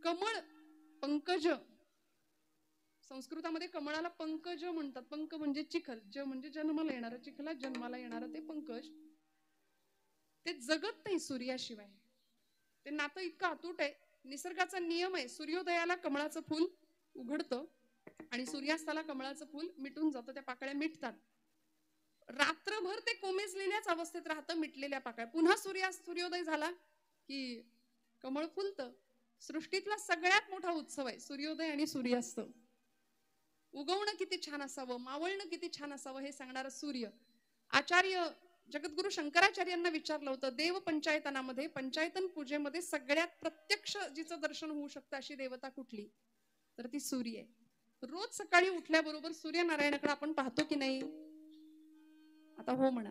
कमळ पंकज, संस्कृतामध्ये कमळाला पंकज म्हणतात. पंक म्हणजे चिखल, ज म्हणजे जन्माला येणारं, चिखलात जन्माला येणारं ते पंकज. ते जगत नाही सूर्याशिवाय. ते नातं इतकं अतूट आहे. निसर्गाचा नियम आहे, सूर्योदयाला कमळाचं फूल उघडतं आणि सूर्यास्ताला कमळाचं फूल मिटून जातं, त्या पाकळ्या मिटतात. रात्रभर ते कोमेजलेल्याच अवस्थेत राहतं, मिटलेल्या पाकळ्या. पुन्हा सूर्योदय झाला की कमळ फुलतं. सृष्टीतला सगळ्यात मोठा उत्सव आहे सूर्योदय आणि सूर्यास्त. उगवणं किती छान असावं, मावळणं किती छान असावं हे सांगणारा सूर्य. आचार्य जगद्गुरु शंकराचार्यांना विचारलं होतं, देव पंचायतनामध्ये, पंचायतन पूजेमध्ये सगळ्यात प्रत्यक्ष जिचं दर्शन होऊ शकतं अशी देवता कुठली? तर ती सूर्य आहे. रोज सकाळी उठल्याबरोबर सूर्यनारायणाकडे आपण पाहतो की नाही? आता हो म्हणा,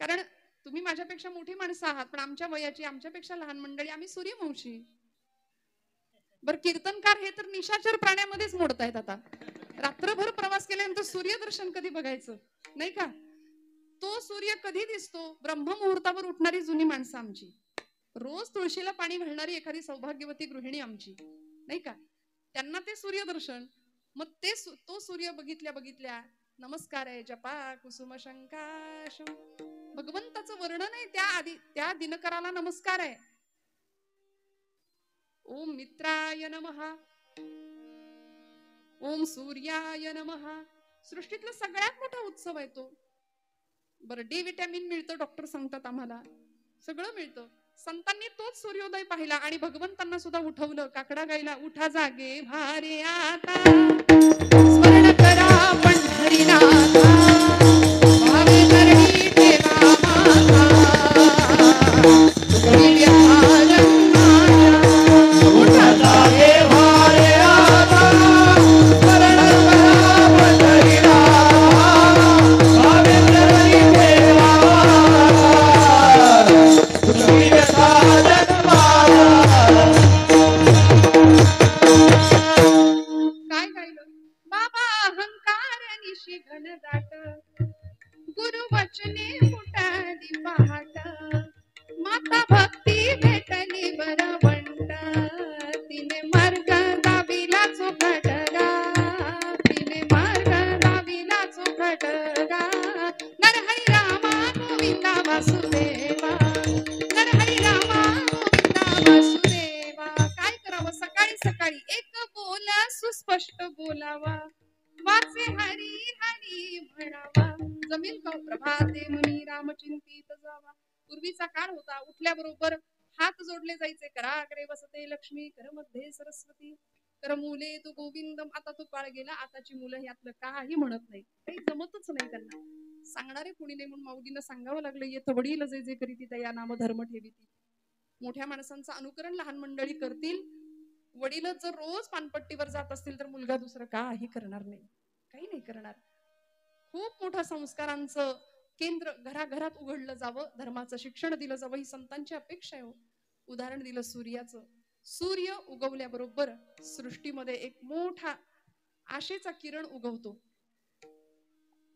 कारण तुम्ही माझ्यापेक्षा मोठी माणसं आहात, पण आमच्या वयाची, आमच्यापेक्षा लहान मंडळी आम्ही सूर्यवंशी. बर कीर्तनकार हे तर निशाचर प्राण्यामध्येच मोडतायत. आता रात्रभर प्रवास केल्यानंतर सूर्यदर्शन कधी बघायचं नाही का? तो सूर्य कधी दिसतो? ब्रह्ममुहूर्तावर उठणारी जुनी माणसं आमची, रोज तुळशीला पाणी घालणारी एखादी सौभाग्यवती गृहिणी आमची, नाही का? त्यांना ते सूर्यदर्शन. मग तो सूर्य बघितल्या बघितल्या नमस्कार आहे जपा कुसुम शंकाशम, भगवंताचं वर्णन आहे. त्या दिनकराला नमस्कार आहे. ओम मित्राय नमः, ओम सूर्याय नमः. सृष्टीतला सगळ्यात मोठा उत्सव आहे तो. बरं, डी विटॅमिन मिळतं, डॉक्टर सांगतात आम्हाला, सगळं मिळतं. संतांनी तोच सूर्योदय पाहिला आणि भगवंतांना सुद्धा उठवलं. काकडा गायला, उठा जागे भारे आता, स्मरण करा पंढरीनाथा, भावे करणी ठेवा माथा, उठा जागे भारे आता, स्मरण करा पंढरीनाथा, भावे करणी ठेवा माथा, तुझी व्यथा जन्माला. काय गायलं? बाबा अहंकार निशी घनदाट, गुरु वचने फुटाली पहाट, माता भक्ती भेटली बरवंट, तिने मार्ग दाविला चोखटगा, तिने मार्ग दाविला चोखटगा. नरहरी रामा गोविंदा वासुदेवा, नरहरी रामा गोविंदा वासुदेवा. काय करावं? सकाळी सकाळी एक बोल सुस्पष्ट बोलावा, वाचे हरी हरी म्हणावा. जमीन का प्रभाते मुनी राम चिंतित जावा. पूर्वीचा काळ होता, उठल्याबरोबर हात जोडले जायचे. कराग्रे वसते लक्ष्मी, कर मध्ये सरस्वती, कर मूले तू गोविंदम. आता तो काळ गेला. आताची मुलं यातलं काही म्हणत नाही, काही जमतच नाही त्यांना. सांगणारे कुणी नाही म्हणून माऊलींना सांगावं लागलं, येत वडील जे जे करीती त्या नाम धर्म ठेवीती. मोठ्या माणसांचं अनुकरण लहान मंडळी करतील. वडील जर रोज पानपट्टीवर जात असतील तर मुलगा दुसरं काही करणार नाही, काही नाही करणार. खूप मोठं संस्कारांचं केंद्र घराघरात उघडलं जावं, धर्माचं शिक्षण दिलं जावं, ही संतांची अपेक्षा आहे. उदाहरण दिलं सूर्याचं. सूर्य उगवल्याबरोबर सृष्टीमध्ये एक मोठा आशेचा किरण उगवतो.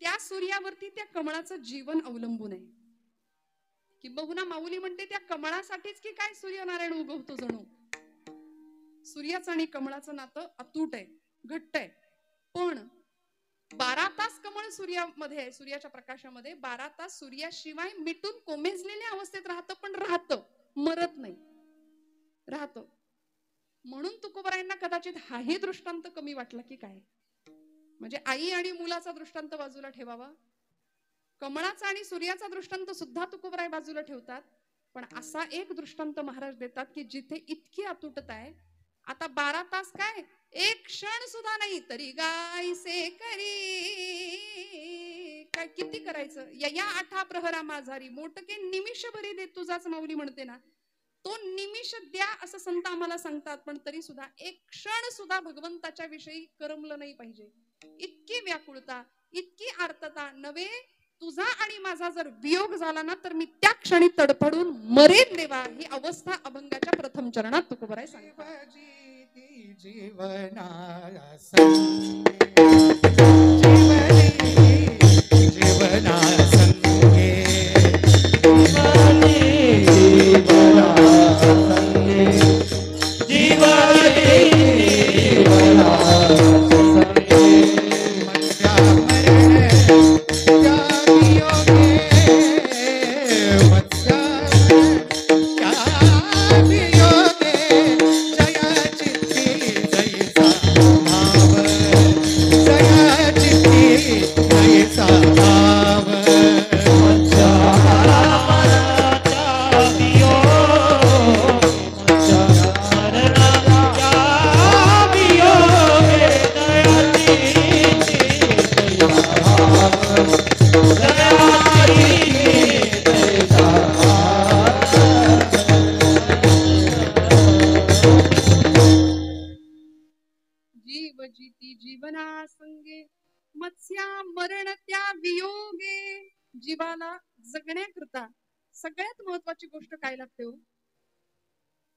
त्या सूर्यावरती त्या कमळाचं जीवन अवलंबून आहे. किंबहुना माऊली म्हणते त्या कमळासाठीच की काय सूर्यनारायण उगवतो जणू. सूर्याचं आणि कमळाचं नातं अतूट आहे, घट्ट आहे. पण 12 तास कमळ सूर्यामध्ये आहे, सूर्याच्या प्रकाशामध्ये 12 तास सूर्याशिवाय मिटून कोमेजलेल्या अवस्थेत राहतं, पण राहतं, मरत नाही, राहतं. म्हणून तुकोबरायांना कदाचित हाही दृष्टांत कमी वाटला की काय. म्हणजे आई आणि मुलाचा दृष्टांत बाजूला ठेवावा, कमळाचा आणि सूर्याचा दृष्टांत सुद्धा तुकोबराय बाजूला ठेवतात. पण असा एक दृष्टांत महाराज देतात की जिथे इतकी अतुटता आहे. आता 12 तास काय, एक क्षण सुद्धा नाही तरी गायसे करी, काय किती करायचं. या 8 प्रहरा माझारी मोठके निमिष भरी दे तुझाच माऊली म्हणते ना, तो निमिष द्या असं संत आम्हाला सांगतात. पण तरी सुद्धा एक क्षण सुद्धा भगवंताच्या विषयी करमलं नाही पाहिजे. इतकी व्याकुळता, इतकी आर्तता नव्हे. तुझा आणि माझा जर वियोग झाला ना तर मी त्या क्षणी तडफडून मरेन देवा, ही अवस्था अभंगाच्या प्रथम चरणात तुकोबराय सांगतात. जीवना जीवाला जगण्याकरता सगळ्यात महत्वाची गोष्ट काय लागते हो.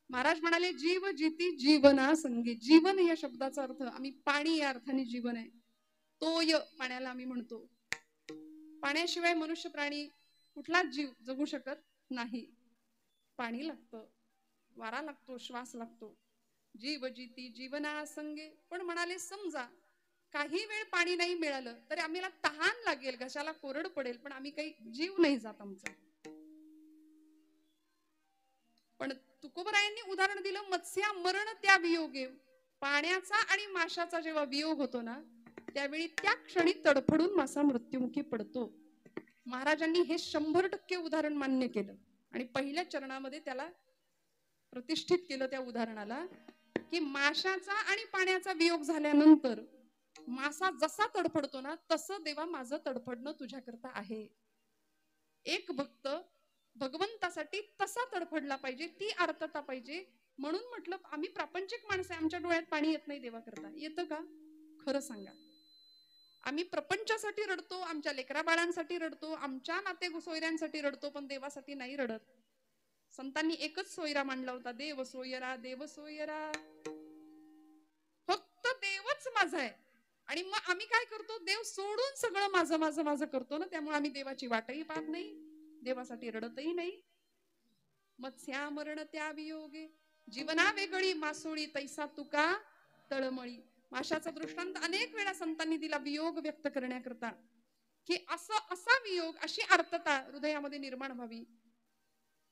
महाराज म्हणाले जीव जिती जीवना संगे. जीवन या शब्दाचा अर्थ आम्ही पाणी या अर्थाने जीवन आहे. तोय पाण्याला आम्ही म्हणतो. पाण्याशिवाय मनुष्य प्राणी कुठलाच जीव जगू शकत नाही. पाणी लागतं, वारा लागतो, श्वास लागतो. जीव जिती जीवना संगे. पण म्हणाले समजा काही वेळ पाणी नाही मिळालं तरी आम्हाला तहान लागेल, घशाला कोरड पडेल, पण आम्ही काही जीव नाही जात आमचा. पण तुकोबरायांनी उदाहरण दिलं मत्स्या मरण त्या वियोगे. पाण्याचा आणि माशाचा जेव्हा वियोग होतो ना त्यावेळी त्या क्षणी तडफडून मासा मृत्युमुखी पडतो. महाराजांनी हे 100% उदाहरण मान्य केलं आणि पहिल्या चरणामध्ये त्याला प्रतिष्ठित केलं त्या उदाहरणाला की माशाचा आणि पाण्याचा वियोग झाल्यानंतर मासा जसा तडफडतो ना तसं देवा माझं तडफडणं तुझ्याकरता आहे. एक भक्त भगवंतासाठी तसा तडफडला पाहिजे, ती आर्तता पाहिजे. म्हणून म्हटलं आम्ही प्रापंचिक माणसं, आमच्या डोळ्यात पाणी येत नाही देवाकरता. येतं का खरं सांगा. आम्ही प्रपंचासाठी रडतो, आमच्या लेकरा बाळांसाठी रडतो, आमच्या नाते सोयऱ्यांसाठी रडतो, पण देवासाठी नाही रडत. संतांनी एकच सोयरा मांडला होता, देव सोयरा, देव सोयरा. फक्त देवच माझा आहे. आणि मग आम्ही काय करतो, देव सोडून सगळं माझं माझं माझं करतो ना, त्यामुळे आम्ही देवाची वाटही पाहत नाही, देवासाठी रडतही नाही. मत्स्या मरण त्या वियोगे. जीवना वेगळी मासोळी तैसा तुका तळमळी. माशाचा दृष्टांत अनेक वेळा संतांनी दिला वियोग व्यक्त करण्याकरता की असा वियोग, अशी आर्तता हृदयामध्ये निर्माण व्हावी.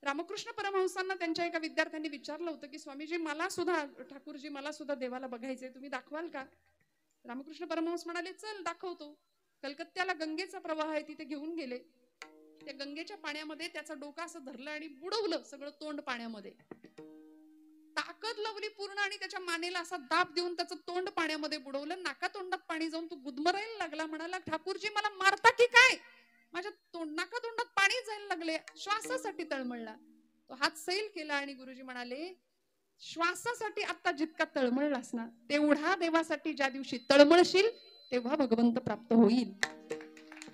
रामकृष्ण परमहंसांना त्यांच्या एका विद्यार्थ्यांनी विचारलं होतं की स्वामीजी मला सुद्धा, ठाकूरजी मला सुद्धा देवाला बघायचंय, तुम्ही दाखवाल का. रामकृष्ण परमहंस म्हणाले चल दाखवतो. कलकत्त्याला गंगेचा प्रवाह आहे, तिथे घेऊन गेले. त्या गंगेच्या पाण्यामध्ये त्याचा डोका असं धरलं आणि बुडवलं सगळं तोंड पाण्यामध्ये. ताकद लावली पूर्ण आणि त्याच्या मानेला असा दाब देऊन त्याचं तोंड पाण्यामध्ये बुडवलं. नाका तोंडात पाणी जाऊन तो गुदमरायला लागला. म्हणाला ठाकूरजी मला मारता की काय, माझ्या नाका तोंडात पाणी जायला लागले, श्वासासाठी तळमळला. तो हात सैल केला आणि गुरुजी म्हणाले श्वासासाठी आता जितका तळमळलास ना तेवढा देवासाठी ज्या दिवशी तळमळशील तेव्हा भगवंत प्राप्त होईल.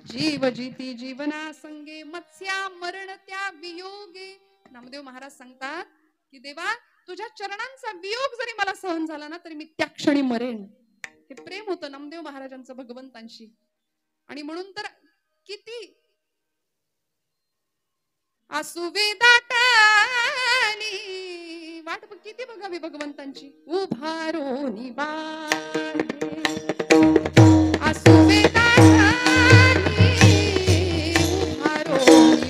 जीव जिती जीवना संगे मत्स्या मरण त्या वियोगे. नामदेव महाराज सांगतात की देवा तुझ्या चरणांचा वियोग जरी मला सहन झाला ना तरी मी त्या क्षणी मरेन. हे प्रेम होतं नामदेव महाराजांचं भगवंतांशी. आणि म्हणून तर किती आसुवे दाटानी वाट किती बघावी भगवंतांची उभारोनी बाळे आसुवे दाटानी उभारोनी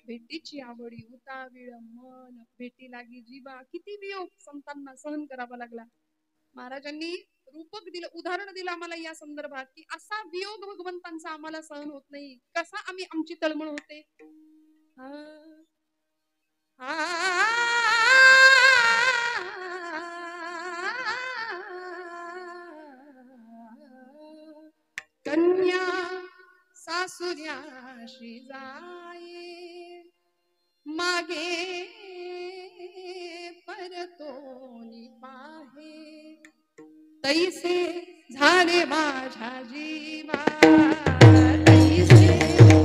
भेटीची आवडी उतावीळ मन भेटी लागी जीवा किती वियोग संतांना सहन करावा लागला. महाराजांनी रूपक दिलं उदाहरण दिलं आम्हाला या संदर्भात की असा वियोग भगवंतांचा आम्हाला सहन होत नाही कसा आम्ही आमची तळमळ होते. कन्या सासुर्याशी जाये मागे परतोनी पाहे तैसे झाले माझ्या जीवा तैसे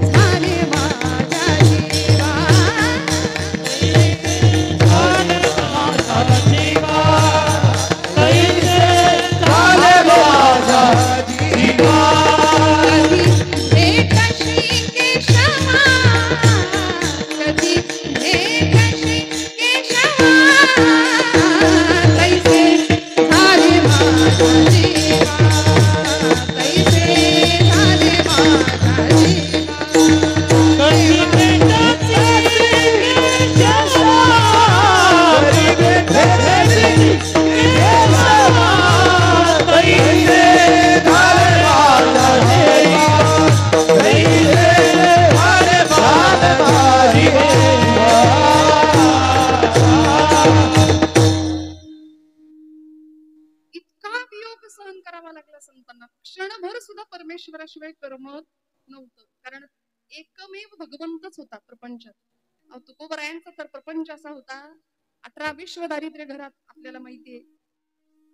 झाले माझ्या जीवा झाले माझ्या जीवा तैसे झाले माझ्या जीवा क्षणभर सुद्धा परमेश्वराशिवाय करमत नव्हतं कारण एकमेव भगवंतच होता प्रपंचात. तुकोबरायांचा तर प्रपंच असा होता 18 विश्व दारिद्र्य घरात आपल्याला माहितीये.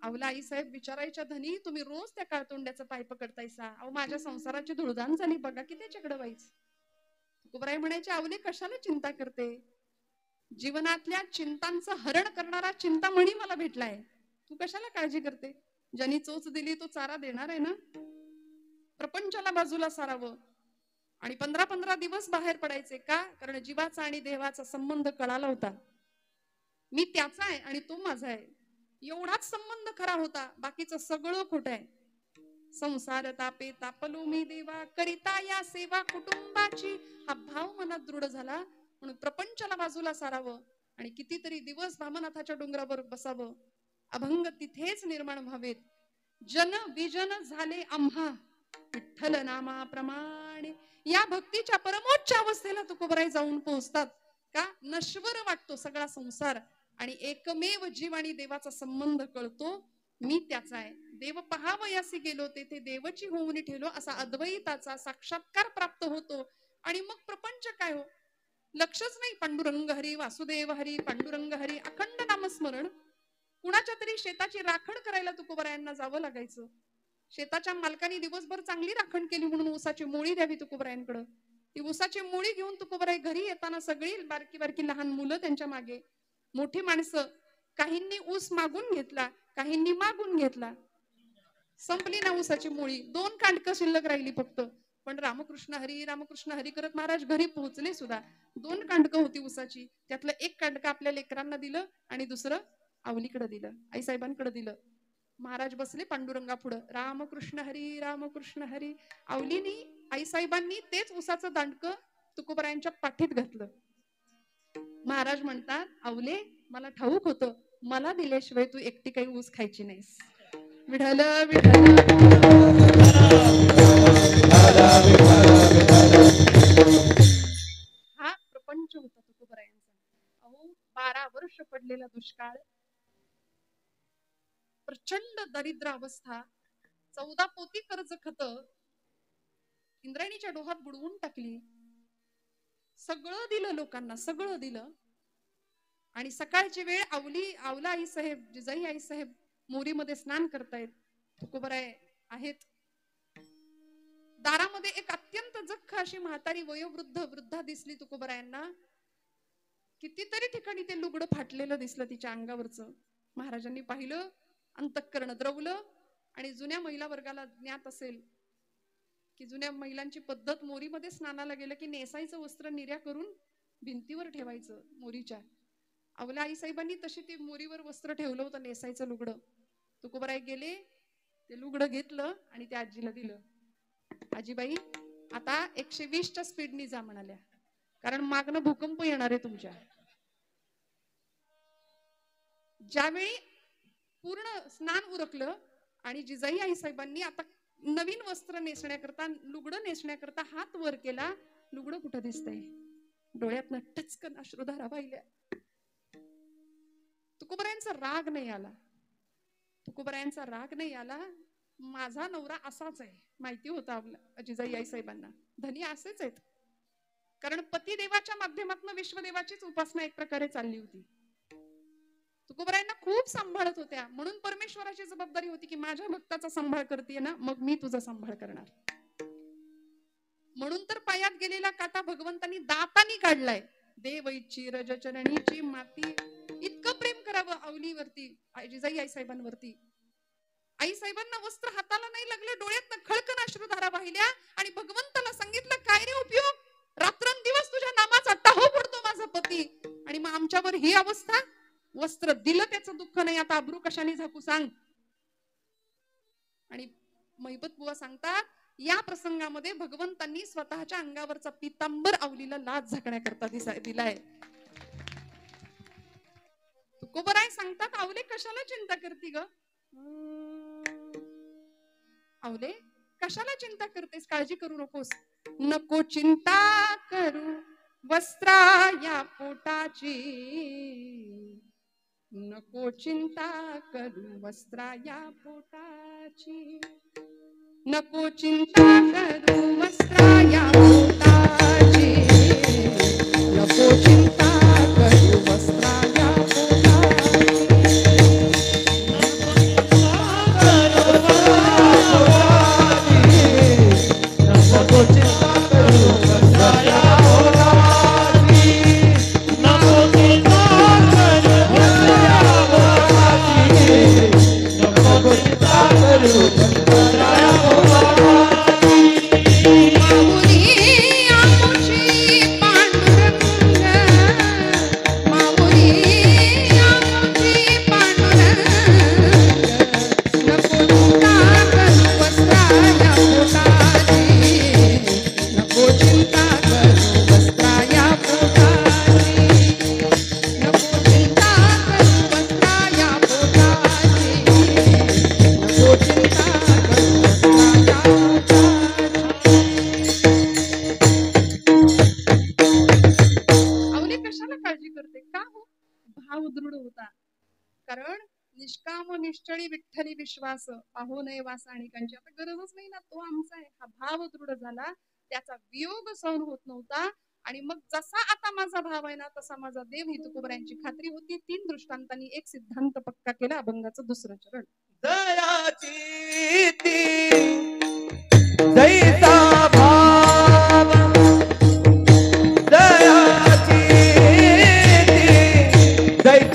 अवला आई साहेब विचारायच्या धनी तुम्ही रोज त्या काळतोंड्याचं पाय पकडतायसा अहो माझ्या संसाराची धुळधाण झाली बघा की त्याच्याकडे व्हायच. तुकोबराय म्हणायचे आवले कशाला चिंता करते जीवनातल्या चिंतांचं हरण करणारा चिंतामणी मला भेटलाय तू कशाला काळजी करते. ज्यांनी चोच दिली तो चारा देणार आहे ना. प्रपंचाला बाजूला सारावं आणि 15-15 दिवस बाहेर पडायचे का कारण जीवाचा आणि देवाचा संबंध कळाला होता. मी त्याचा आहे आणि तो माझा आहे एवढाच संबंध खरा होता बाकीचं सगळं खोटं आहे. संसार तापे तापलो मी देवा करिता या सेवा कुटुंबाची हा भाव मनात दृढ झाला म्हणून प्रपंचाला बाजूला सारावं आणि कितीतरी दिवस भामनाथाच्या डोंगरावर बसावं. अभंग तिथेच निर्माण व्हावेत. जन विजन झाले आम्हा विठ्ठल नामाप्रमाणे या भक्तीच्या परमोच्च अवस्थेला तुकोबराय जाऊन पोहोचतात का नश्वर वाटतो सगळा संसार आणि एकमेव जीव आणि देवाचा संबंध कळतो. मी त्याचा आहे देव पहावयासी गेलो तेथे देवची होऊन ठेवलो असा अद्वैताचा साक्षात्कार प्राप्त होतो आणि मग प्रपंच काय हो लक्षच नाही. पांडुरंग हरी वासुदेव हरी पांडुरंग हरी अखंड नामस्मरण. कुणाच्या तरी शेताची राखण करायला तुकोबरायांना जावं लागायचं. शेताच्या मालकाने दिवसभर चांगली राखण केली म्हणून ऊसाची मोळी द्यावी तुकोबरायांकडे. ती ऊसाची मोळी घेऊन तुकोबराय घरी येताना सगळी बारकी बारकी लहान मुलं त्यांच्या मागे मोठी माणसं, काहींनी ऊस मागून घेतला, काहींनी मागून घेतला. संपली ना ऊसाची मुळी, 2 कांडकं शिल्लक राहिली फक्त. पण रामकृष्ण हरी करत महाराज घरी पोहोचले सुद्धा. 2 कांडकं होती ऊसाची, त्यातलं 1 कांडकं आपल्या लेकरांना दिलं आणि दुसरं आवलीकडे दिलं, आईसाहेबांकडे दिलं. महाराज बसले पांडुरंगा पुढं, रामकृष्ण हरी. आवलीनी आईसाहेबांनी तेच ऊसाचं दांडकं तुकोबरायांच्या पाठीत घातलं. महाराज म्हणतात, आवले मला ठाऊक होतं, मला दिल्याशिवाय तू एकटी काही ऊस खायची नाहीस. विठ्ठल विठ्ठल. हा प्रपंच होता तुकोबरायांचा. अहो 12 वर्ष पडलेला दुष्काळ, प्रचंड दरिद्र अवस्था, 14 पोती कर्ज खत इंद्रायणीच्या डोहात बुडवून टाकली. सगळं दिलं लोकांना, सगळं दिलं. आणि सकाळची वेळ, आवला आई साहेब, जिजाई आई साहेब मोरीमध्ये स्नान करतायत. तुकोबराय आहेत. दारामध्ये एक अत्यंत जख्ख अशी म्हातारी वयोवृद्धा दिसली तुकोबरायांना. कितीतरी ठिकाणी ते लुगडं फाटलेलं दिसलं तिच्या अंगावरचं. महाराजांनी पाहिलं, अंतःकरण द्रवलं. आणि जुन्या महिला वर्गाला ज्ञात असेल की जुन्या महिलांची पद्धत, मोरीमध्ये स्नानाला गेलं की नेसायचं वस्त्र निर्या करून भिंतीवर ठेवायचं मोरीच्या. आवल्या आईसाहेबांनी तशी ती मोरीवर वस्त्र ठेवलं होतं, नेसायचं लुगडं. तुकोबराय गेले, ते लुगडं घेतलं आणि त्या आजीला दिलं. आजीबाई आता 120च्या स्पीडनी जा म्हणाल्या, कारण मागणं भूकंप येणार आहे तुमच्या. ज्यावेळी पूर्ण स्नान उरकलं आणि जिजाई आई साहेबांनी आता नवीन वस्त्र नेसण्याकरता, लुगडं नेसण्याकरता हात वर केला, लुगडं कुठं दिसतंय? डोळ्यातनं टचकन अश्रुधारा वाहिल्या. तुकोबरायांचा राग नाही आला, तुकोबरायांचा राग नाही आला. माझा नवरा असाच आहे माहिती होतं आपल्या जिजाई आई साहेबांना. धनी असेच आहेत, कारण पतिदेवाच्या माध्यमातून विश्वदेवाचीच उपासना एक प्रकारे चालली होती. तुकोबरायांना खूप सांभाळत होत्या, म्हणून परमेश्वराची जबाबदारी होती की माझ्या भक्ताचा सांभाळ करतेय ना, मग मी तुझा सांभाळ करणार. म्हणून तर पायात गेलेला काटा भगवंतांनी दातानी काढलाय. देवईची रजचरणीची माती. इतकं प्रेम करावं आवलीवरती, जिजाई आई साहेबांवरती. आई साहेबांना वस्त्र हाताला नाही लागलं, डोळ्यात खळकन अश्रुधारा वाहिल्या आणि भगवंताला सांगितलं, काय रे उपयोग, रात्रंदिवस तुझ्या नामाचा टाहो पडतो माझा पती, आणि मग आमच्यावर ही अवस्था. वस्त्र दिलं त्याचं दुःख नाही, आता अब्रू कशाने झाकू सांग. आणि मैबत बुवा सांगतात, या प्रसंगामध्ये भगवंतांनी स्वतःच्या अंगावरचा पितांबर आवलीला लाज झाकण्याकरता दिलाय. तुकोबराय सांगतात, आवले कशाला चिंता करती ग, आवले कशाला चिंता करतेस, काळजी करू नकोस. नको चिंता करू वस्त्रा या पोटाची, नको चिंता करू वस्त्रा या पोटाची, नको चिंता करू वस्त्रा या पोटाची, नको चिंता करू वस्त्रा या पोटाची, नको चिंता करू वस्त्रा या पोटाची, नको चिंता करू वस्त्रा या पोटाची, नको चिंता करू वस्त्रा या पोटाची. माऊली आमुची पांडुरंग, माऊली आमुची पांडुरंग, नको चिंता करू वस्त्रा या पोटाची, नको चिंता करू वस्त्रा या पोटाची, नको चिंता करू वस्त्रा या पोटाची, नको चिंता करू वस्त्रा या पोटाची. आवले कशाला काळजी करते का हो? भाव दृढ होता, कारण निष्काम निश्चळी विठ्ठली विश्वास, पाहो नये वास आणि कंची. आता गरजच नाही ना, तो आमचा आहे. हा भाव दृढ झाला, त्याचा वियोग सहन होत नव्हता. आणि मग जसा आता माझा भाव आहे ना, तसा माझा देव, ही तुकोबरायांची खात्री होती. 3 दृष्टांतांनी एक सिद्धांत पक्का केला. अभंगाचं 2रं चरण. दयाची ती जैसा भाव, दयाची ती जैसा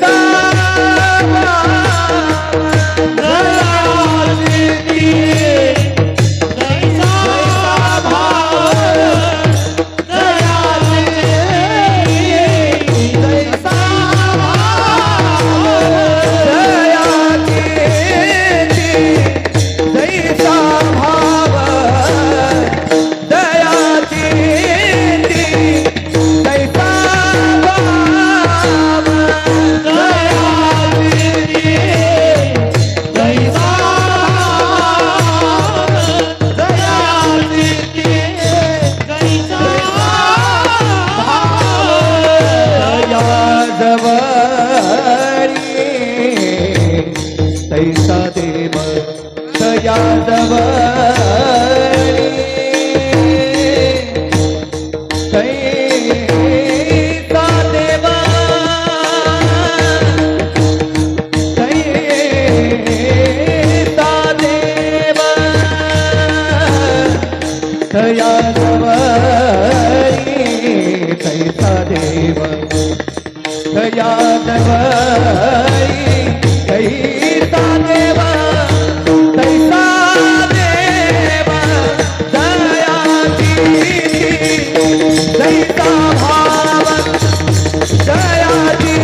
तया जवळी कैसा देवा कैसा देवा तया जवळी कैसा देवा तया जवळी कैसा देवा तैसा देवा दयाची तैसा भाव दयाची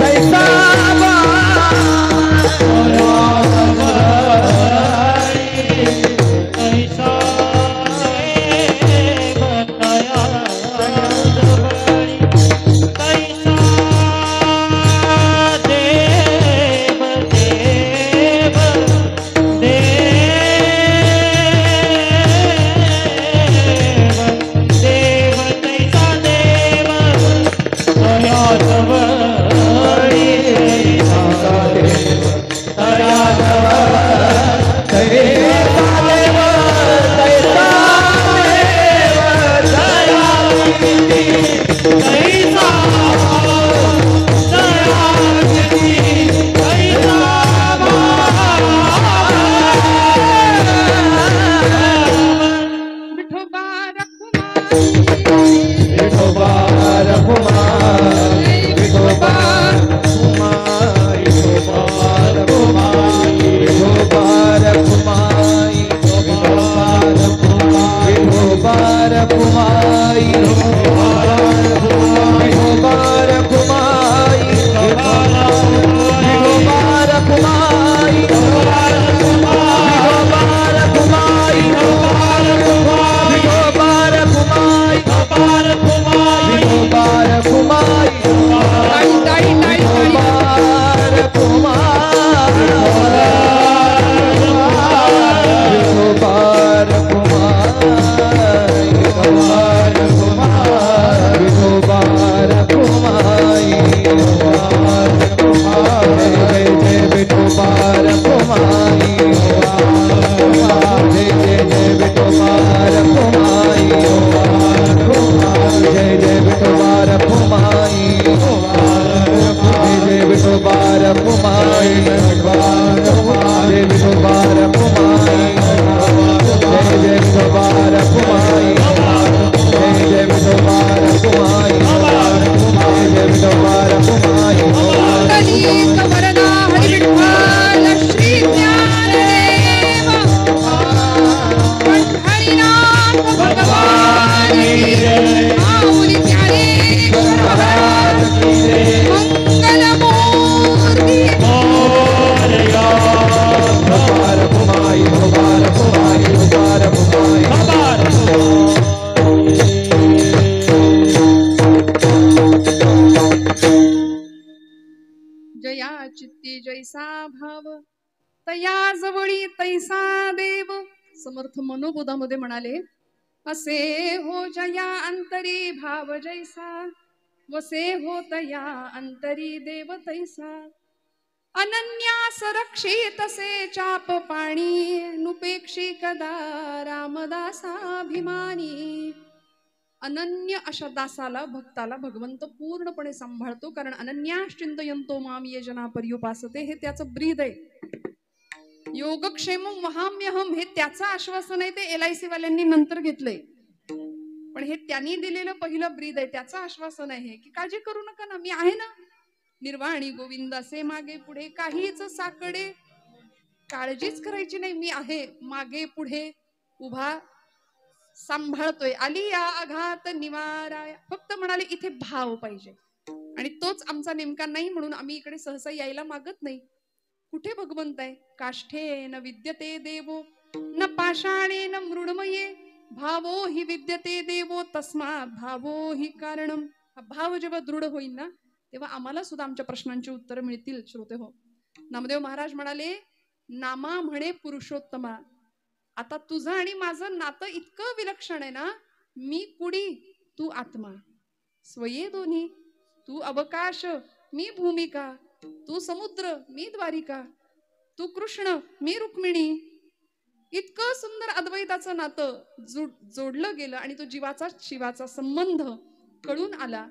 तैसा चित्ती जैसा भाव तया जवळी तैसा देव. समर्थ मनोबोधामध्ये म्हणाले, असे हो जया अंतरी भाव जैसा, वसे हो तया अंतरी देव तैसा. अनन्यास रक्षित से चाप पाणी, नुपेक्षी कदा रामदासाभिमानी. अनन्य अशा दासाला भक्ताला भगवंत पूर्णपणे सांभाळतो, कारण अनन्याश्चिंतयन्तो माम ये जना पर्युपासते हे त्याचं ब्रीद आहे. योगक्षेमं वहाम्यहम हे त्याचं आश्वासन आहे, ते LIC वाल्यांनी नंतर घेतलंय, पण हे त्यांनी दिलेलं पहिलं ब्रीद आहे, त्याचं आश्वासन आहे की काळजी करू नका ना, मी आहे ना. निर्वाणी गोविंदासे मागे पुढे काहीच साकडे, काळजीच करायची नाही, मी आहे मागे पुढे उभा, सांभाळतोय. आली या आघात निवाराया. फक्त म्हणाले इथे भाव पाहिजे, आणि तोच आमचा नेमका नाही, म्हणून आम्ही इकडे सहसा यायला मागत नाही. कुठे भगवंत आहे? काष्ठे न विद्यते देवो न पाषाणे न मृण्मये, भावो हि विद्यते देवो तस्मात् भावो हि कारणम. भाव जेव्हा दृढ होईल ना, तेव्हा आम्हाला सुद्धा आमच्या प्रश्नांची उत्तर मिळतील. श्रोते हो, नामदेव महाराज म्हणाले, नामा म्हणे पुरुषोत्तमा. आता तुझं आणि माझं नातं इतकं विलक्षण आहे ना, मी कुडी तू आत्मा, स्वये दोन्ही, तू अवकाश मी भूमिका, तू समुद्र मी द्वारिका. तू कृष्ण मी रुक्मिणी. इतकं सुंदर अद्वैताचं नातं जोडलं गेलं आणि तो जीवाचा शिवाचा संबंध कळून आला.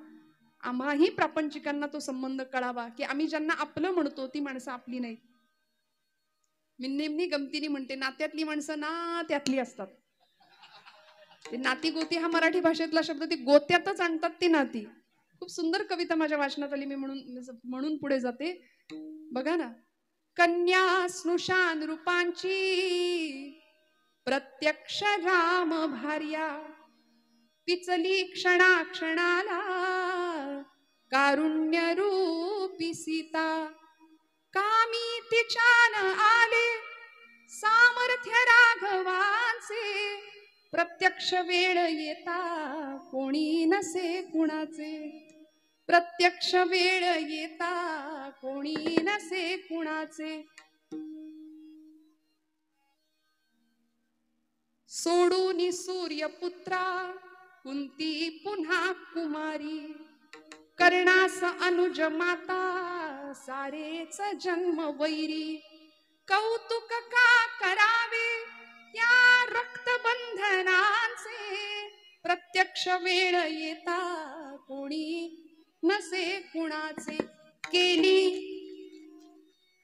आम्हाही प्रापंचिकांना तो संबंध कळावा की आम्ही ज्यांना आपलं म्हणतो ती माणसं आपली नाहीत. मी नेहमी गमतीने म्हणते, नात्यातली माणसं ना त्यातली असतात. ते नाती गोती हा मराठी भाषेतला शब्द, ती गोत्यातच आणतात ती नाती. खूप सुंदर कविता माझ्या वाचनात आली, मी म्हणून पुढे जाते. बघा ना, कन्या स्नुषान रूपांची प्रत्यक्ष राम भार्या, पिचली क्षणा क्षणाला कारुण्य रूपी सीता. कामी तिच्यान आले सामर्थ्य राघवांचे, प्रत्यक्ष वेळ येता कोणी नसे कुणाचे. प्रत्यक्ष वेळ येता कोणी नसे कुणाचे. सोडून सूर्यपुत्रा कुंती पुन्हा कुमारी, कर्णास अनुज माता सारेच जन्म वैरी. कौतुक का करावे त्या रक्तबंधनांचे, प्रत्यक्ष वेळ येता कोणी नसे कुणाचे.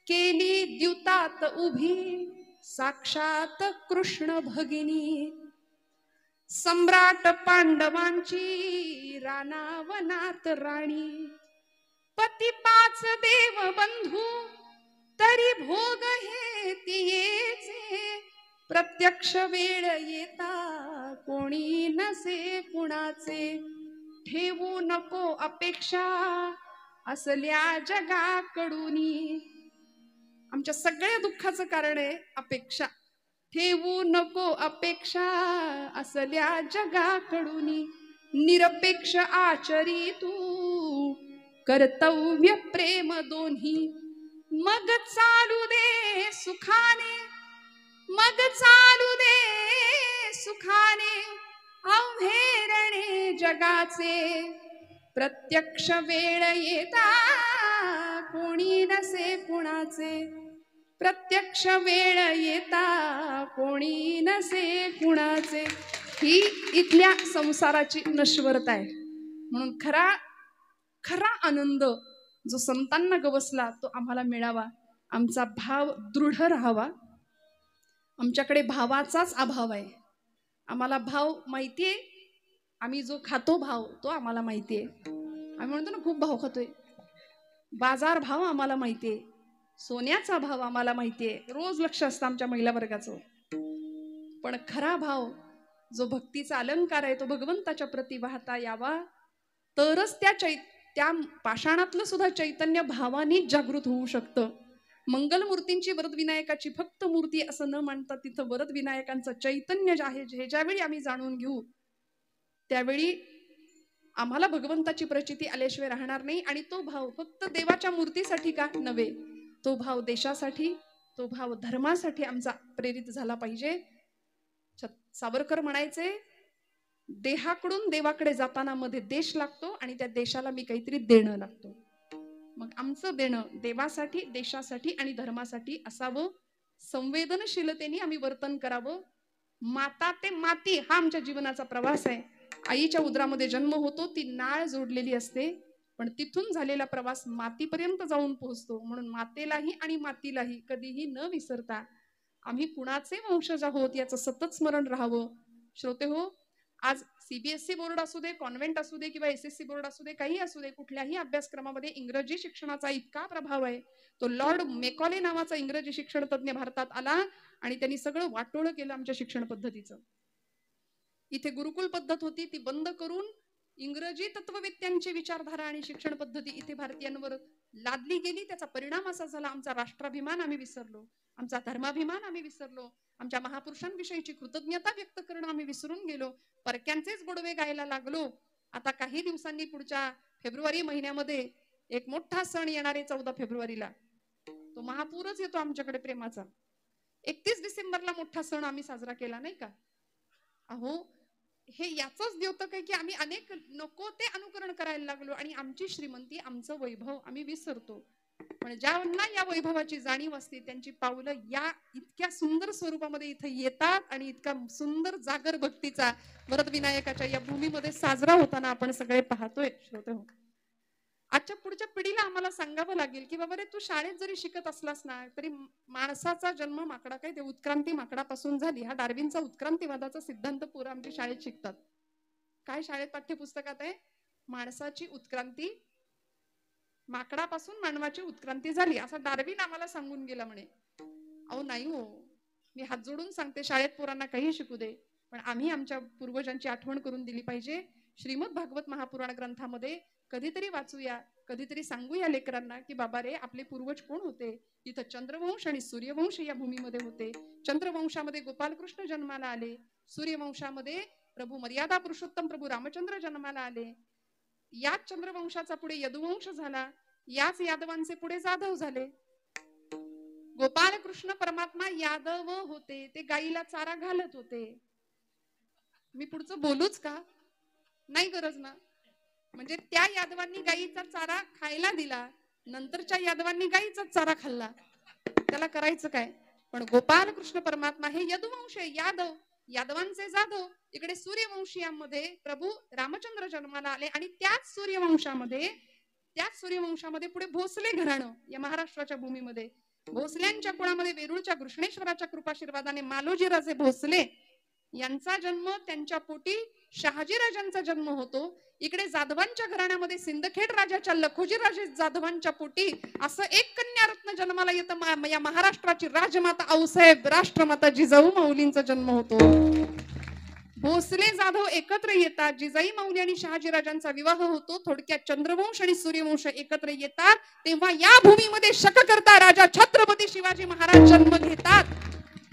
केली द्युतात उभी साक्षात कृष्ण भगिनी, सम्राट पांडवांची रानावनात राणी. पती 5 देव बंधू तरी भोग हे तियेचे, प्रत्यक्ष वेळ येता कोणी नसे कुणाचे. ठेवू नको अपेक्षा असल्या जगाकडूनी. आमच्या सगळ्या दुःखाचं कारण आहे अपेक्षा. ठेवू नको अपेक्षा असल्या जगाकडूनी, निरपेक्ष आचरी तू कर्तव्य प्रेम दोन्ही. मग चालू दे सुखाने, मग चालू दे सुखाने अवघेरणे जगाचे. प्रत्यक्ष वेळ येता कोणी नसे कुणाचे. प्रत्यक्ष वेळ येता कोणी नसे कुणाचे. ही इथल्या संसाराची नश्वरता आहे. म्हणून खरा आनंद जो संतांना गवसला तो आम्हाला मिळावा. आमचा भाव दृढ राहावा. आमच्याकडे भावाचाच अभाव आहे. आम्हाला भाव माहितीये, आम्ही जो खातो भाव तो आम्हाला माहितीये. आम्ही म्हणतो ना खूप भाव खातोय. बाजार भाव आम्हाला माहितीये, सोन्याचा भाव आम्हाला माहितीये, रोज लक्ष असतं आमच्या महिला वर्गाचं. पण खरा भाव जो भक्तीचा अलंकार आहे तो भगवंताच्या प्रती वाहता यावा, तरच त्या पाषाणातलं सुद्धा चैतन्य भावाने जागृत होऊ शकतं. मंगलमूर्तींची वरदविनायकाची फक्त मूर्ती असं न मानता तिथं वरदविनायकांचं चैतन्य जे आहे, हे ज्यावेळी आम्ही जाणून घेऊ त्यावेळी आम्हाला भगवंताची प्रचिती आल्याशिवाय राहणार नाही. आणि तो भाव फक्त देवाच्या मूर्तीसाठी का नव्हे, तो भाव देशासाठी, तो भाव धर्मासाठी आमचा प्रेरित झाला पाहिजे. सावरकर म्हणायचे, देहाकडून देवाकडे जाताना मध्ये देश लागतो आणि त्या देशाला मी काहीतरी देणं लागतो. मग आमचं देणं देवासाठी, देशासाठी आणि धर्मासाठी असावं. संवेदनशीलतेने आम्ही वर्तन करावं. माता ते माती हा आमच्या जीवनाचा प्रवास आहे. आईच्या उदरामध्ये जन्म होतो, ती नाळ जोडलेली असते, पण तिथून झालेला प्रवास मातीपर्यंत जाऊन पोहोचतो. म्हणून मातेलाही आणि मातीलाही कधीही न विसरता आम्ही कुणाचे वंशज आहोत याचं सतत स्मरण राहावं. श्रोते हो, आज सीबीएसई बोर्ड असू दे, कॉन्व्हेंट असू दे किंवा एसएससी बोर्ड असू दे, काही असू दे, कुठल्याही अभ्यासक्रमामध्ये इंग्रजी शिक्षणाचा इतका प्रभाव आहे. तो लॉर्ड मेकॉले नावाचा इंग्रजी शिक्षण तज्ञ भारतात आला आणि त्यांनी सगळं वाटोळं केलं आमच्या शिक्षण पद्धतीचं. इथे गुरुकुल पद्धत होती, ती बंद करून इंग्रजी तत्ववेत्यांची विचारधारा आणि शिक्षण पद्धती इथे भारतीयांवर लादली गेली. त्याचा परिणाम असा झाला, आमचा राष्ट्राभिमान आम्ही विसरलो, आमचा धर्माभिमान आम्ही विसरलो, आमच्या महापुरुषांविषयीची कृतज्ञता व्यक्त करणं आम्ही विसरून गेलो, परक्यांचेच गोडवे गायला लागलो. आता काही दिवसांनी पुढच्या फेब्रुवारी महिन्यामध्ये एक मोठा सण येणार आहे 14 फेब्रुवारीला. तो महापूरच येतो आमच्याकडे प्रेमाचा. 31 डिसेंबरला मोठा सण आम्ही साजरा केला नाही का. अहो, हे याचंच द्योतक आहे की आम्ही अनेक नको ते अनुकरण करायला लागलो आणि आमची श्रीमंती, आमचं वैभव आम्ही विसरतो. पण ज्यांना या वैभवाची जाणीव असते त्यांची पावलं या इतक्या सुंदर स्वरूपामध्ये इथे येतात आणि इतका सुंदर जागर भक्तीचा वरदविनायकाच्या या भूमीमध्ये साजरा होताना आपण सगळे पाहतोय. श्रोते हो, आजच्या पुढच्या पिढीला आम्हाला सांगावं लागेल की बाबा रे, तू शाळेत जरी शिकत असलास ना तरी माणसाचा जन्म माकडा काय ते उत्क्रांती माकडापासून झाली. हा डार्विनचा उत्क्रांतीवादाचा सिद्धांत पोरं आमच्या शाळेत शिकतात. काय शाळेत पाठ्यपुस्तकात आहे? माणसाची उत्क्रांती माकडापासून मानवाची उत्क्रांती झाली असं डार्विन आम्हाला सांगून गेला म्हणे. अहो नाही हो, मी हात जोडून सांगते, शाळेत पोरांना काही शिकू दे पण आम्ही आमच्या पूर्वजांची आठवण करून दिली पाहिजे. श्रीमद भागवत महापुराण ग्रंथामध्ये कधीतरी वाचूया, कधीतरी सांगूया लेकरांना की बाबा रे, आपले पूर्वज कोण होते. इथं चंद्रवंश आणि सूर्यवंश या भूमीमध्ये होते. चंद्रवंशामध्ये गोपालकृष्ण जन्माला आले, सूर्यवंशामध्ये प्रभू मर्यादा पुरुषोत्तम प्रभू रामचंद्र जन्माला आले. याच चंद्रवंशाचा पुढे यदुवंश झाला, याच यादवांचे पुढे जाधव झाले. गोपालकृष्ण परमात्मा यादव होते, ते गाईला चारा घालत होते. मी पुढचं बोलूच का? नाही गरज ना. म्हणजे त्या यादवांनी गाईचा चारा खायला दिला, नंतरच्या यादवांनी गाईचा चारा खाल्ला, त्याला करायचं काय? पण गोपालकृष्ण परमात्मा हे यदुवंश, यादव, यादवांचे जाधव. इकडे सूर्यवंशीयांमध्ये प्रभू रामचंद्र जन्माला आले आणि त्याच सूर्यवंशामध्ये पुढे भोसले घराणं या महाराष्ट्राच्या भूमीमध्ये. भोसल्यांच्या कुळामध्ये वेरूळच्या कृष्णेश्वराच्या कृपाशीर्वादाने मालोजी राजे भोसले यांचा जन्म, त्यांच्या पोटी शहाजीराजांचा जन्म होतो. इकडे जाधवांच्या घराण्यामध्ये सिंदखेड राजाच्या लखोजी राजे जाधवांच्या पोटी असं एक कन्यारत्न जन्माला येतं. या महाराष्ट्राची राजमाता आऊसाहेब राष्ट्रमाता जिजाऊ माऊलींचा जन्म होतो. भोसले जाधव एकत्र येतात, जिजाई माऊली आणि शहाजीराजांचा विवाह होतो. थोडक्यात चंद्रवंश आणि सूर्यवंश एकत्र येतात, तेव्हा या भूमीमध्ये शककर्ता राजा छत्रपती शिवाजी महाराज जन्म घेतात.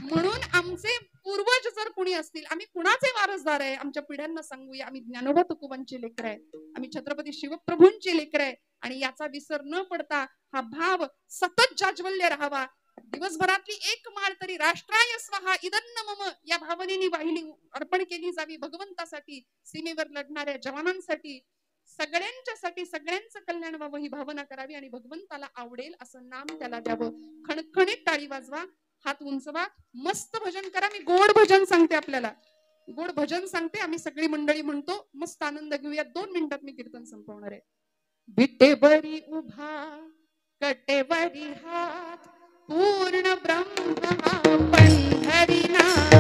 म्हणून आमचे पूर्वज जर कोणी असतील, आम्ही कुणाचे वारसदार आहे आमच्या पिढ्यांना सांगूया. आम्ही ज्ञानोबा तुकोबांचे लेकर आहे, आम्ही छत्रपती शिवप्रभूंचे लेकर आहे. आणि याचा विसर न पडता हा भाव सतत जाज्वल्य राहावा. दिवसभरातली एक माळ तरी राष्ट्राय स्वाहा इदन्न मम या भावनेने वाहिली, अर्पण केली जावी भगवंतासाठी, सीमेवर लढणाऱ्या जवानांसाठी, सगळ्यांच्यासाठी, सगळ्यांचं कल्याण व्हावं ही भावना करावी आणि भगवंताला आवडेल असं नाम त्याला द्यावं. खणखणीत टाळी वाजवा, हात उंचवा, मस्त भजन करा. मी गोड भजन सांगते, आपल्याला गोड भजन सांगते, आम्ही सगळी मंडळी म्हणतो, मस्त आनंद घेऊया. 2 मिनिटात मी कीर्तन संपवणार आहे. विटेवरी उभा कटेवरी हात पूर्ण ब्रह्म पंढरीनाथ.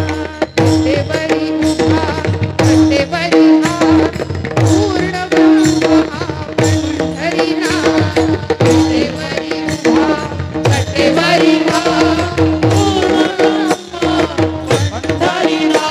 विटेवरी उभा कटेवरी हात पूर्ण ब्रह्म पंढरीनाथ. विटेवरी उभा कटेवरी हात पंढरीनाथ.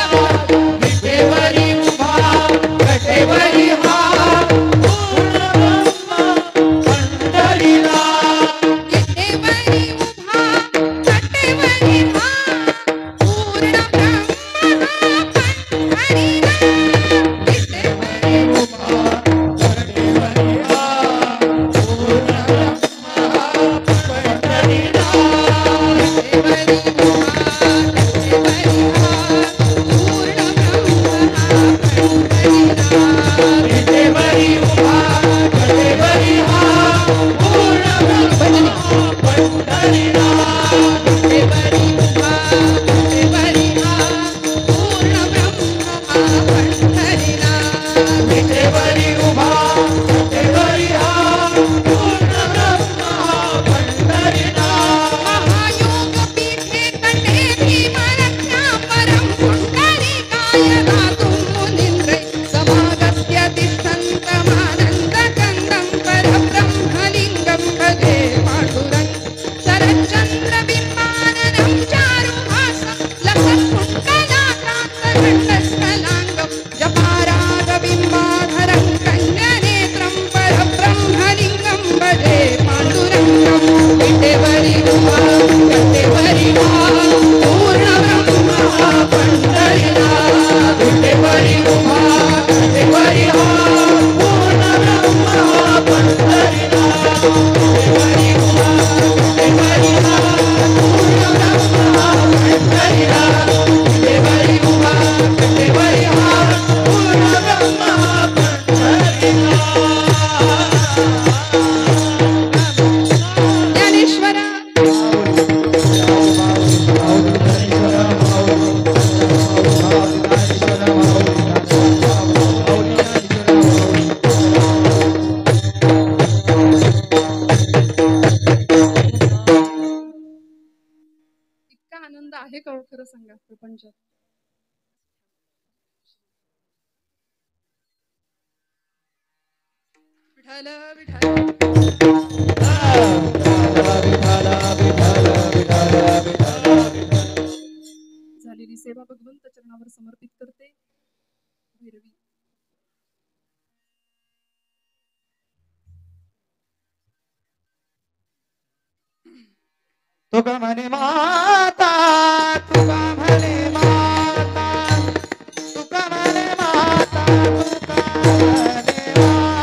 इतका आनंद आहे का हो खरं सांगा प्रपंचात. विठाल विठाल झालेली सेवा भगवंत चरणावर समर्पित करते. भैरवी तुका म्हणे माता, तुका म्हणे माता, तुका म्हणे माता, तुका म्हणे माता,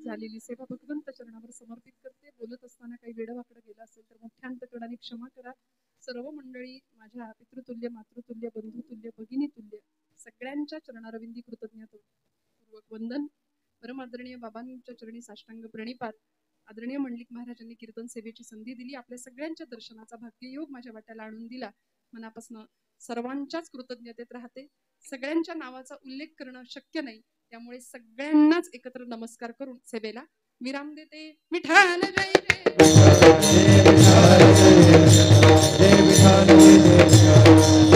झालेली सेवा भगवंत चरणावर समर्पित करते. बोलत असताना काही वेडवाकडं गेलं असेल तर मोठ्या अंतकरणाने क्षमा करा. सर्व मंडळी माझ्या पितृतुल्य, मातृतुल्य, बंधुतुल्य, भगिनीतुल्य सगळ्यांच्या चरणारविंदी कृतज्ञतापूर्वक वंदन. परमादरणीय बाबांच्या चरणी साष्टांग प्रणिपात. आदरणीय मंडलिक महाराजांनी कीर्तन सेवेची संधी दिली, आपल्या सगळ्यांच्या दर्शनाचा भाग्ययोग माझ्या वाट्याला आणून दिला. मनापासून सर्वांच्याच कृतज्ञतेत राहते. सगळ्यांच्या नावाचा उल्लेख करणं शक्य नाही, त्यामुळे सगळ्यांनाच एकत्र नमस्कार करून सेवेला विराम देते. विठाल जय जय. जय विठाल जय जय.